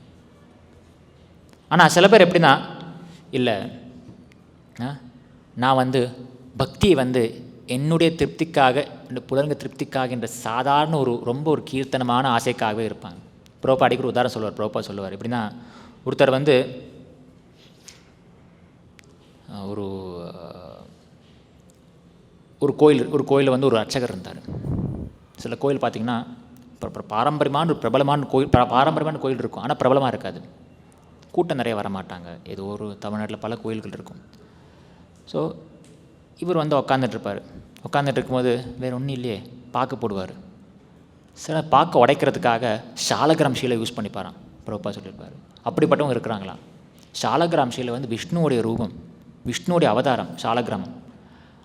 ஆனால் சில பேர் எப்படின்னா, இல்லை நான் வந்து பக்தியை வந்து என்னுடைய திருப்திக்காக, இந்த புலன்க திருப்திக்காக என்ற சாதாரண ரொம்ப ஒரு கீர்த்தனமான ஆசைக்காகவே இருப்பாங்க. புரோபா அடிக்கிற உதாரணம் சொல்லுவார். புரோபா சொல்லுவார் எப்படின்னா, ஒருத்தர் வந்து ஒரு கோயிலில் வந்து ஒரு அர்ச்சகர் இருந்தார். சில கோயில் பார்த்திங்கன்னா பாரம்பரியமான ஒரு பாரம்பரியமான கோயில் இருக்கும், ஆனால் பிரபலமாக இருக்காது, கூட்டம் நிறைய வரமாட்டாங்க. ஏதோ ஒரு தமிழ்நாட்டில் பல கோயில்கள் இருக்கும். ஸோ இவர் வந்து உட்காந்துட்ருப்பார். உட்காந்துட்டு இருக்கும்போது வேறு ஒன்றும் இல்லையே, பாக்கு போடுவார். சில பாக்கை உடைக்கிறதுக்காக ஷாலகிராம் ஷீலை யூஸ் பண்ணிப்பாராம். பிரபுபா சொல்லியிருப்பார். அப்படிப்பட்டவங்க இருக்கிறாங்களாம். ஷாலகிராம் ஷீலை வந்து விஷ்ணுவோடைய ரூபம், விஷ்ணுவோடைய அவதாரம் ஷாலகிராமம்.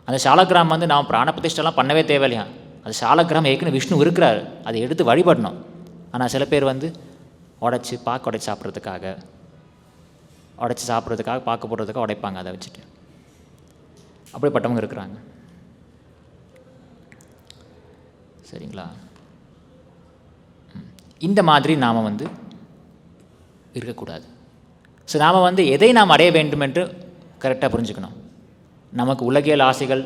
அந்த ஷாலகிராம் வந்து நாம் பிராணப்பிரதிஷ்டெல்லாம் பண்ணவே தேவையில்லையா, அது ஷாலகிராம் ஏற்கனவே விஷ்ணு இருக்கிறார், அதை எடுத்து வழிபடணும். ஆனால் சில பேர் வந்து பாக்கு உடைச்சி சாப்பிட்றதுக்காக பாக்கு போடுறதுக்காக உடைப்பாங்க. அதை வச்சுட்டு அப்படிப்பட்டவங்க இருக்கிறாங்க. சரிங்களா? இந்த மாதிரி நாம் வந்து இருக்கக்கூடாது. ஸோ நாம் வந்து எதை நாம் அடைய வேண்டும் என்று கரெக்டாக புரிஞ்சுக்கணும். நமக்கு உலகியல் ஆசைகள்,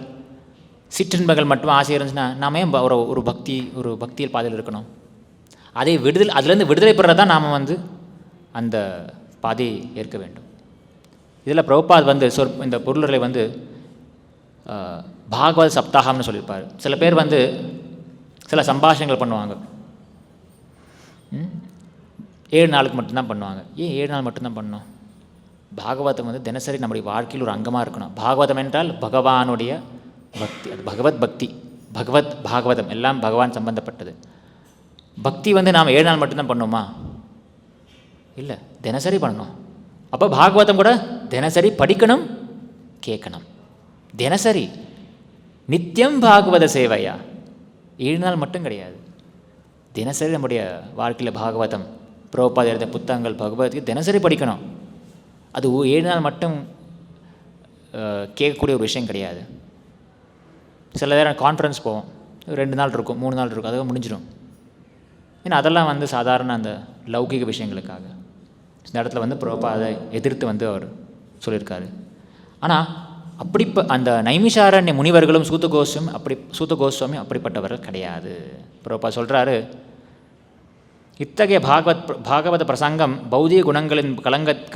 சிற்றின்பங்கள் மட்டும் ஆசை இருந்துச்சுன்னா நாம ஏன் ஒரு பக்தியில் பாதையில் இருக்கணும்? அதுலேருந்து விடுதலை பெறுறது தான் நாம் வந்து அந்த பாதையை ஏற்க வேண்டும். இதில் பிரபுபாத் வந்து இந்த பொருளை வந்து பாகவத சப்தாகம்னு சொல்லியிருப்பார். சில பேர் வந்து சில சம்பாஷணங்கள் பண்ணுவாங்க, 7 நாளுக்கு மட்டும்தான் பண்ணுவாங்க. ஏன் 7 நாள் மட்டும்தான் பண்ணணும்? பாகவதம் வந்து தினசரி நம்முடைய வாழ்க்கையில் ஒரு அங்கமாக இருக்கணும். பாகவதம் என்றால் பகவானுடைய பக்தி, அது பகவத் பக்தி, பாகவதம் எல்லாம் பகவான் சம்பந்தப்பட்டது. பக்தி வந்து நாம் 7 நாள் மட்டும்தான் பண்ணுவோமா? இல்லை, தினசரி பண்ணணும். அப்போ பாகவதம் கூட தினசரி படிக்கணும், கேட்கணும். தினசரி நித்தியம் பாகவத சேவையா, 7 நாள் மட்டும் கிடையாது. தினசரி நம்முடைய வாழ்க்கையில் பாகவதம், பிரபுபாத எழுதிய புத்தகங்கள், பகவத்கீதை தினசரி படிக்கணும். அது 7 நாள் மட்டும் கேட்கக்கூடிய ஒரு விஷயம் கிடையாது. சில நேரம் கான்ஃபரன்ஸ் போவோம், 2 நாள் இருக்கும், 3 நாள் இருக்கும், அதுவும் முடிஞ்சிடும். ஏன்னா அதெல்லாம் வந்து சாதாரண அந்த லௌகிக விஷயங்களுக்காக. இந்த இடத்துல வந்து பிரபுபாதை எதிர்த்து வந்து அவர் சொல்லியிருக்காரு. ஆனால் அந்த நைமிஷாரண்ய முனிவர்களும் சூத கோஸ்வாமி அப்படிப்பட்டவர்கள் கிடையாது. பிரபுபாத் சொல்கிறாரு, இத்தகைய பாகவத பிரசங்கம் பௌதிக குணங்களின்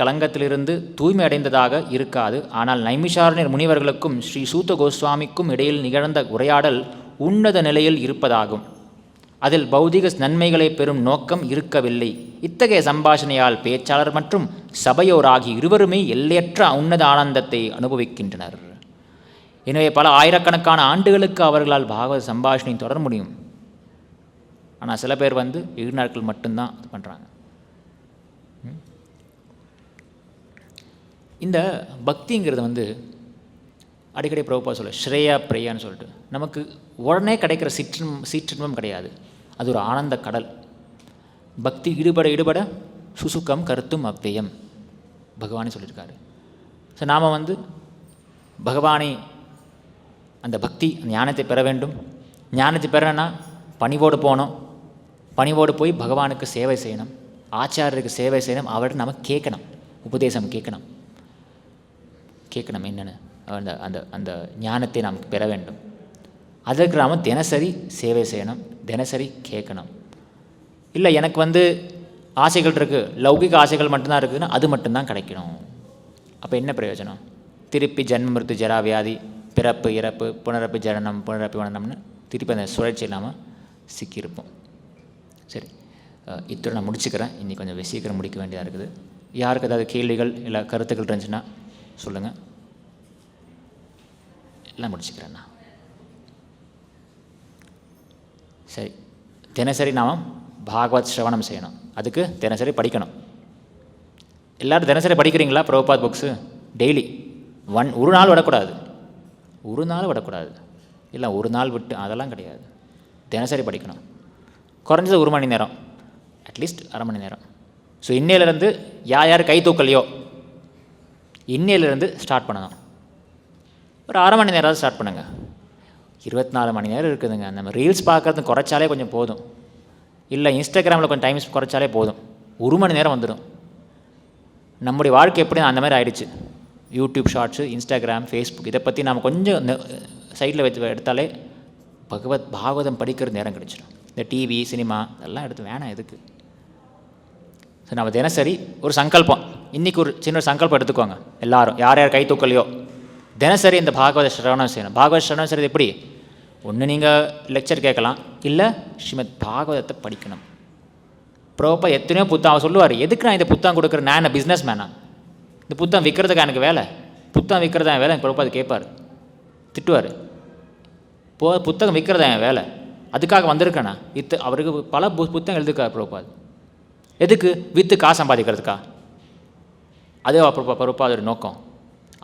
கலங்கத்திலிருந்து தூய்மை அடைந்ததாக இருக்காது. ஆனால் நைமிஷாரண்யர் முனிவர்களுக்கும் ஸ்ரீ சூத கோஸ்வாமிக்கும் இடையில் நிகழ்ந்த உரையாடல் உன்னத நிலையில் இருப்பதாகும். அதில் பௌதிக நன்மைகளை பெறும் நோக்கம் இருக்கவில்லை. இத்தகைய சம்பாஷணையால் பேச்சாளர் மற்றும் சபையோராகி இருவருமே எல்லையற்ற உன்னத ஆனந்தத்தை அனுபவிக்கின்றனர். எனவே பல ஆயிரக்கணக்கான ஆண்டுகளுக்கு அவர்களால் பாகவத சம்பாஷணை தொடர முடியும். ஆனால் சில பேர் வந்து 7 நாட்கள் மட்டும்தான் இது பண்ணுறாங்க. இந்த பக்திங்கிறது வந்து அடிக்கடி பிரபுபாத் சொல்ல ஸ்ரேயா பிரியான்னு சொல்லிட்டு, நமக்கு உடனே கிடைக்கிற சீற்றின்பம் கிடையாது, அது ஒரு ஆனந்த கடல். பக்தி ஈடுபட சுசுக்கம் கருத்தும் அவ்வியம் பகவானே சொல்லியிருக்காரு. ஸோ நாம் வந்து பகவானை அந்த பக்தி ஞானத்தை பெற வேண்டும். ஞானத்தை பெறனா பணிவோடு போகணும், பணிவோடு போய் பகவானுக்கு சேவை செய்யணும், ஆச்சாரியருக்கு சேவை செய்யணும், அவர்கிட்ட நம்ம கேட்கணும், உபதேசம் கேட்கணும் என்னென்னு அந்த அந்த அந்த ஞானத்தை நாம் பெற வேண்டும். அதற்கு நாம் தினசரி சேவை செய்யணும், தினசரி கேட்கணும். இல்லை எனக்கு வந்து ஆசைகள் இருக்குது, லௌகிக ஆசைகள் மட்டும்தான் இருக்குதுன்னா அது மட்டும்தான் கிடைக்கணும். அப்போ என்ன பிரயோஜனம்? திருப்பி ஜென்ம மிருத்து ஜரா வியாதி, பிறப்பு இறப்பு, புனரப்பி ஜனனம் புனரப்பி வனனம்னு திருப்பி அந்த சுழற்சி இல்லாமல் சிக்கியிருப்போம். சரி, இத்துடன் நான் முடிச்சுக்கிறேன். இன்றைக்கி கொஞ்சம் சீக்கிரம் முடிக்க வேண்டியதாக இருக்குது. யாருக்கு ஏதாவது கேள்விகள் இல்லை கருத்துக்கள் இருந்துச்சுன்னா சொல்லுங்கள். எல்லாம் முடிச்சுக்கிறேண்ணா. சரி, தினசரி நாம் பாகவத் ஸ்ரவணம் செய்யணும். அதுக்கு தினசரி படிக்கணும். எல்லோரும் தினசரி படிக்கிறீங்களா? பிரபுபாத் புக்ஸு டெய்லி ஒரு நாள் விடக்கூடாது, ஒரு நாள் விடக்கூடாது, இல்லை ஒரு நாள் விட்டு அதெல்லாம் கிடையாது. தினசரி படிக்கணும். குறைஞ்சது 1 மணி நேரம், அட்லீஸ்ட் அரை மணி நேரம். ஸோ இன்னையிலேருந்து யார் கை தூக்கலையோ இன்னையிலேருந்து ஸ்டார்ட் பண்ணணும். ஒரு அரை மணி நேரம் ஸ்டார்ட் பண்ணுங்கள். 24 மணி நேரம் இருக்குதுங்க. நம்ம ரீல்ஸ் பார்க்குறது குறைச்சாலே கொஞ்சம் போதும், இல்லை இன்ஸ்டாகிராமில் கொஞ்சம் டைம்ஸ் குறைச்சாலே போதும், 1 மணி நேரம் வந்துடும். நம்முடைய வாழ்க்கை எப்படி அந்த மாதிரி ஆயிடுச்சு. யூடியூப் ஷார்ட்ஸு, இன்ஸ்டாகிராம், ஃபேஸ்புக் இதை பற்றி நாம் கொஞ்சம் சைடில் வச்சு எடுத்தாலே பாகவதம் படிக்கிற நேரம் கிடச்சிடும். இந்த டிவி சினிமா அதெல்லாம் எடுத்து வேணாம் எதுக்கு. ஸோ நம்ம தினசரி ஒரு சங்கல்பம், இன்றைக்கி ஒரு சின்ன சங்கல்பம் எடுத்துக்கோங்க. எல்லோரும் யார் கை தூக்கலையோ தினசரி இந்த பாகவத ஸ்ரவணம் செய்யணும். பாகவத ஸ்ரவணம் செய்கிறது எப்படி? ஒன்று நீங்கள் லெக்சர் கேட்கலாம், இல்லை ஸ்ரீமத் பாகவதத்தை படிக்கணும். ப்ரோப்பா எத்தனையோ புத்தகம் அவர் சொல்லுவார், எதுக்கு நான் இந்த புத்தகம் கொடுக்குறேன்? நான் என்ன பிஸ்னஸ் மேனா? இந்த புத்தகம் விற்கிறதுக்கு எனக்கு வேலை, புத்தகம் விற்கிறதா என் வேலை? ப்ரோப்பா அது கேட்பார், திட்டுவார். புத்தகம் விற்கிறதா என் வேலை, அதுக்காக வந்திருக்கேண்ணா. அவருக்கு பல புத்தகம் எழுதுக்கார் ப்ரோப்பாது. எதுக்கு? விற்று காசு சம்பாதிக்கிறதுக்கா? அதே ப்ரோப்பாதோட நோக்கம்.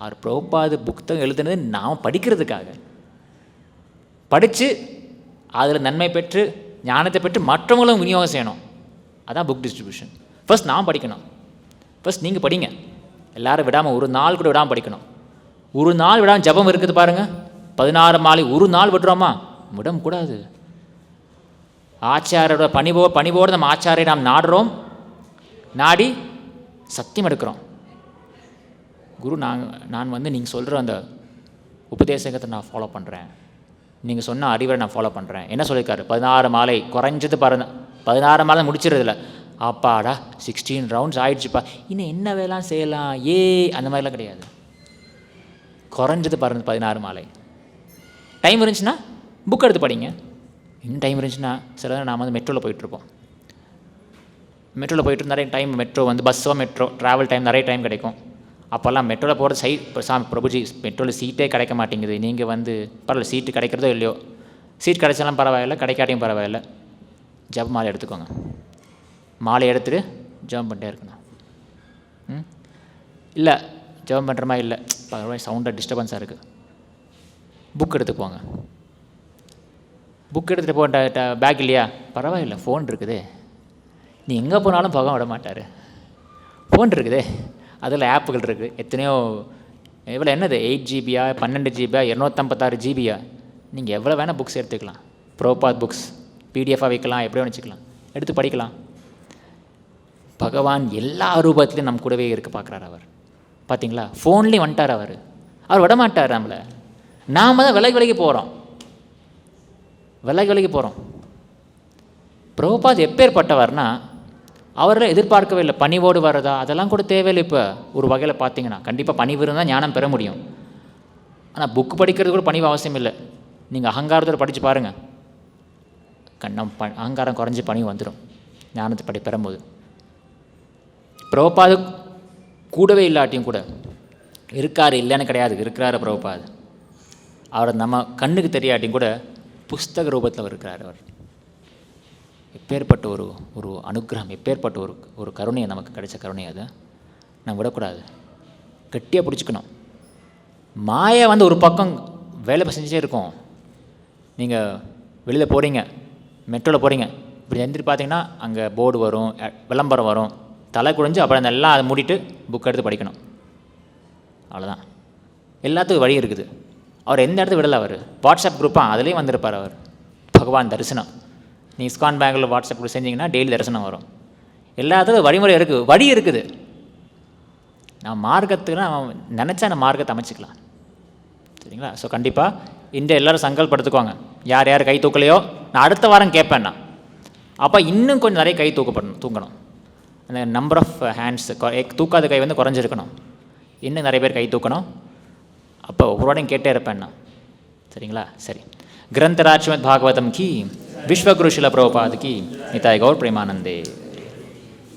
அவர் ப்ரோப்பாது புத்தகம் எழுதுனது நாம் படிக்கிறதுக்காக, படித்து அதில் நன்மை பெற்று ஞானத்தை பெற்று மற்றவங்களும் விநியோகம் செய்யணும். அதான் புக் டிஸ்ட்ரிபியூஷன். ஃபர்ஸ்ட் நாம் படிக்கணும். ஃபர்ஸ்ட் நீங்கள் படிங்க. எல்லோரும் விடாமல், ஒரு நாள் கூட விடாமல் படிக்கணும். ஒரு நாள் விடாமல் ஜபம் இருக்குது பாருங்கள், 16 மாலை ஒரு நாள் விடுறோமா? விடக்கூடாது. ஆச்சாரியோட பணிவோடு நம்ம ஆச்சாரியை நாம் நாடுறோம், நாடி சத்தியம் எடுக்கிறோம். குரு நான் நீங்கள் சொல்கிற அந்த உபதேசத்தை நான் ஃபாலோ பண்ணுறேன், நீங்கள் சொன்ன அறிவுரை நான் ஃபாலோ பண்ணுறேன். என்ன சொல்லியிருக்காரு? 16 மாலை குறைஞ்சது பாருங்க. 16 மாலை முடிச்சிடறதில்ல, அப்பாடா 16 ரவுண்ட்ஸ் ஆயிடுச்சுப்பா, இன்னும் என்ன வேலாம் செய்யலாம் அந்த மாதிரிலாம் கிடையாது. குறைஞ்சது பாருங்க 16 மாலை. டைம் இருந்துச்சுன்னா புக் எடுத்து படிங்க. இன்னும் டைம் இருந்துச்சுன்னா சில நாம் மெட்ரோவில் போயிட்டுருப்போம். மெட்ரோவில் போயிட்டு நிறைய டைம், மெட்ரோ பஸ்ஸோ மெட்ரோ ட்ராவல் டைம் நிறைய டைம் கிடைக்கும். அப்போல்லாம் மெட்ரோவில் போகிறது சாமி பிரபுஜி மெட்ரோவில் சீட்டே கிடைக்க மாட்டேங்குது, நீங்கள் பரவாயில்ல சீட்டு கிடைக்கிறதோ இல்லையோ, சீட் கிடைச்சாலும் பரவாயில்ல, கிடைக்காட்டியும் பரவாயில்ல, ஜப மாலை எடுத்துக்கோங்க. மாலை எடுத்துகிட்டு ஜபம் பண்ணிட்டே இருக்கணும். இல்லை ஜபம் பண்ணுற மாதிரி இல்லை, சவுண்டாக டிஸ்டர்பன்ஸாக இருக்குது, புக் எடுத்துப்போங்க. புக் எடுத்துகிட்டு போட்ட பேக் இல்லையா? பரவாயில்ல, ஃபோன் இருக்குதே. நீ எங்கே போனாலும் போக விட மாட்டார், ஃபோன் இருக்குதே, அதில் ஆப்புகள் இருக்குது எத்தனையோ. எவ்வளோ என்னது 8 ஜிபியா 12 ஜிபியா 256 ஜிபியா? நீங்கள் எவ்வளோ வேணால் புக்ஸ் எடுத்துக்கலாம். ப்ரோபாத் புக்ஸ் பிடிஎஃபாக வைக்கலாம், எப்படியோ வச்சுக்கலாம், எடுத்து படிக்கலாம். பகவான் எல்லா ரூபத்துலையும் நம்ம கூடவே இருக்க பார்க்குறாரு. அவர் பார்த்தீங்களா, ஃபோன்லேயும் வந்துட்டார். அவர் விடமாட்டார் நம்மளை. நாம் தான் விலகி போகிறோம், விலகி போகிறோம். பிரபுபாத் எப்பேற்பட்டவர்னா, அவரெல்லாம் எதிர்பார்க்கவே இல்லை. பணிவோடு வர்றதா அதெல்லாம் கூட தேவையில்லை. இப்போ ஒரு வகையில் பார்த்தீங்கன்னா கண்டிப்பாக பணிவு இருந்தால் ஞானம் பெற முடியும். ஆனால் புக்கு படிக்கிறது கூட பணிவு அவசியம் இல்லை. நீங்கள் அகங்காரத்தோடு படித்து பாருங்கள், அகங்காரம் குறைஞ்சி பணிவு வந்துடும் ஞானத்தை பெறும்போது. பிரபுபாது கூடவே இல்லாட்டியும் கூட இருக்கார், இல்லைன்னு கிடையாது, இருக்கிறாரு பிரபுபாது. அவர் நம்ம கண்ணுக்கு தெரியாட்டியும் கூட புஸ்தக ரூபத்தில் இருக்கிறார். அவர் எப்பேற்பட்ட ஒரு அனுகிரகம், எப்பேற்பட்ட ஒரு கருணையை நமக்கு கிடைச்ச கருணை. அதை நம்ம விடக்கூடாது, கட்டியாக பிடிச்சிக்கணும். மாயை ஒரு பக்கம் வேலை செஞ்சே இருக்கும். நீங்கள் வெளியில் போகிறீங்க, மெட்ரோவில் போகிறீங்க, இப்படி எந்திரி பார்த்தீங்கன்னா அங்கே போர்டு வரும், விளம்பரம் வரும், தலை குடிஞ்சு அப்புறம் அதெல்லாம் அதை மூடிட்டு புக் எடுத்து படிக்கணும். அவ்வளோதான், எல்லாத்துக்கும் வழி இருக்குது. அவர் எந்த இடத்துல விடலை. அவர் வாட்ஸ்அப் குரூப்பாக அதுலேயும் வந்திருப்பார். அவர் பகவான் தரிசனம். நீ இஸ்கான் பேங்கில் வாட்ஸ்அப் குரூப் செஞ்சிங்கன்னா டெய்லி தரிசனம் வரும். எல்லாத்துக்கும் வழிமுறை இருக்குது, வழி இருக்குது. நான் மார்க்கத்துக்கு நான் நினச்சா நான் மார்க்கத்தை அமைச்சிக்கலாம். சரிங்களா? ஸோ கண்டிப்பாக இந்த எல்லோரும் சங்கல்படுத்துக்கோங்க. யார் கை தூக்கலையோ நான் அடுத்த வாரம் கேட்பேன்னா, அப்போ இன்னும் கொஞ்சம் நிறைய கை தூங்கணும். அந்த நம்பர் ஆஃப் ஹேண்ட்ஸ் தூக்காத கை வந்து குறைஞ்சிருக்கணும். இன்னும் நிறைய பேர் கை தூக்கணும். அப்போ ஒரு வாடையும் கேட்டே இருப்பேன் நான். சரிங்களா? சரி. கிரந்தராஜ் ஸ்ரீமத் பாகவதம் கி, விஸ்வகுரு ஷில பிரபுபாத் கி, நிதாய் கௌர் பிரேமானந்தே.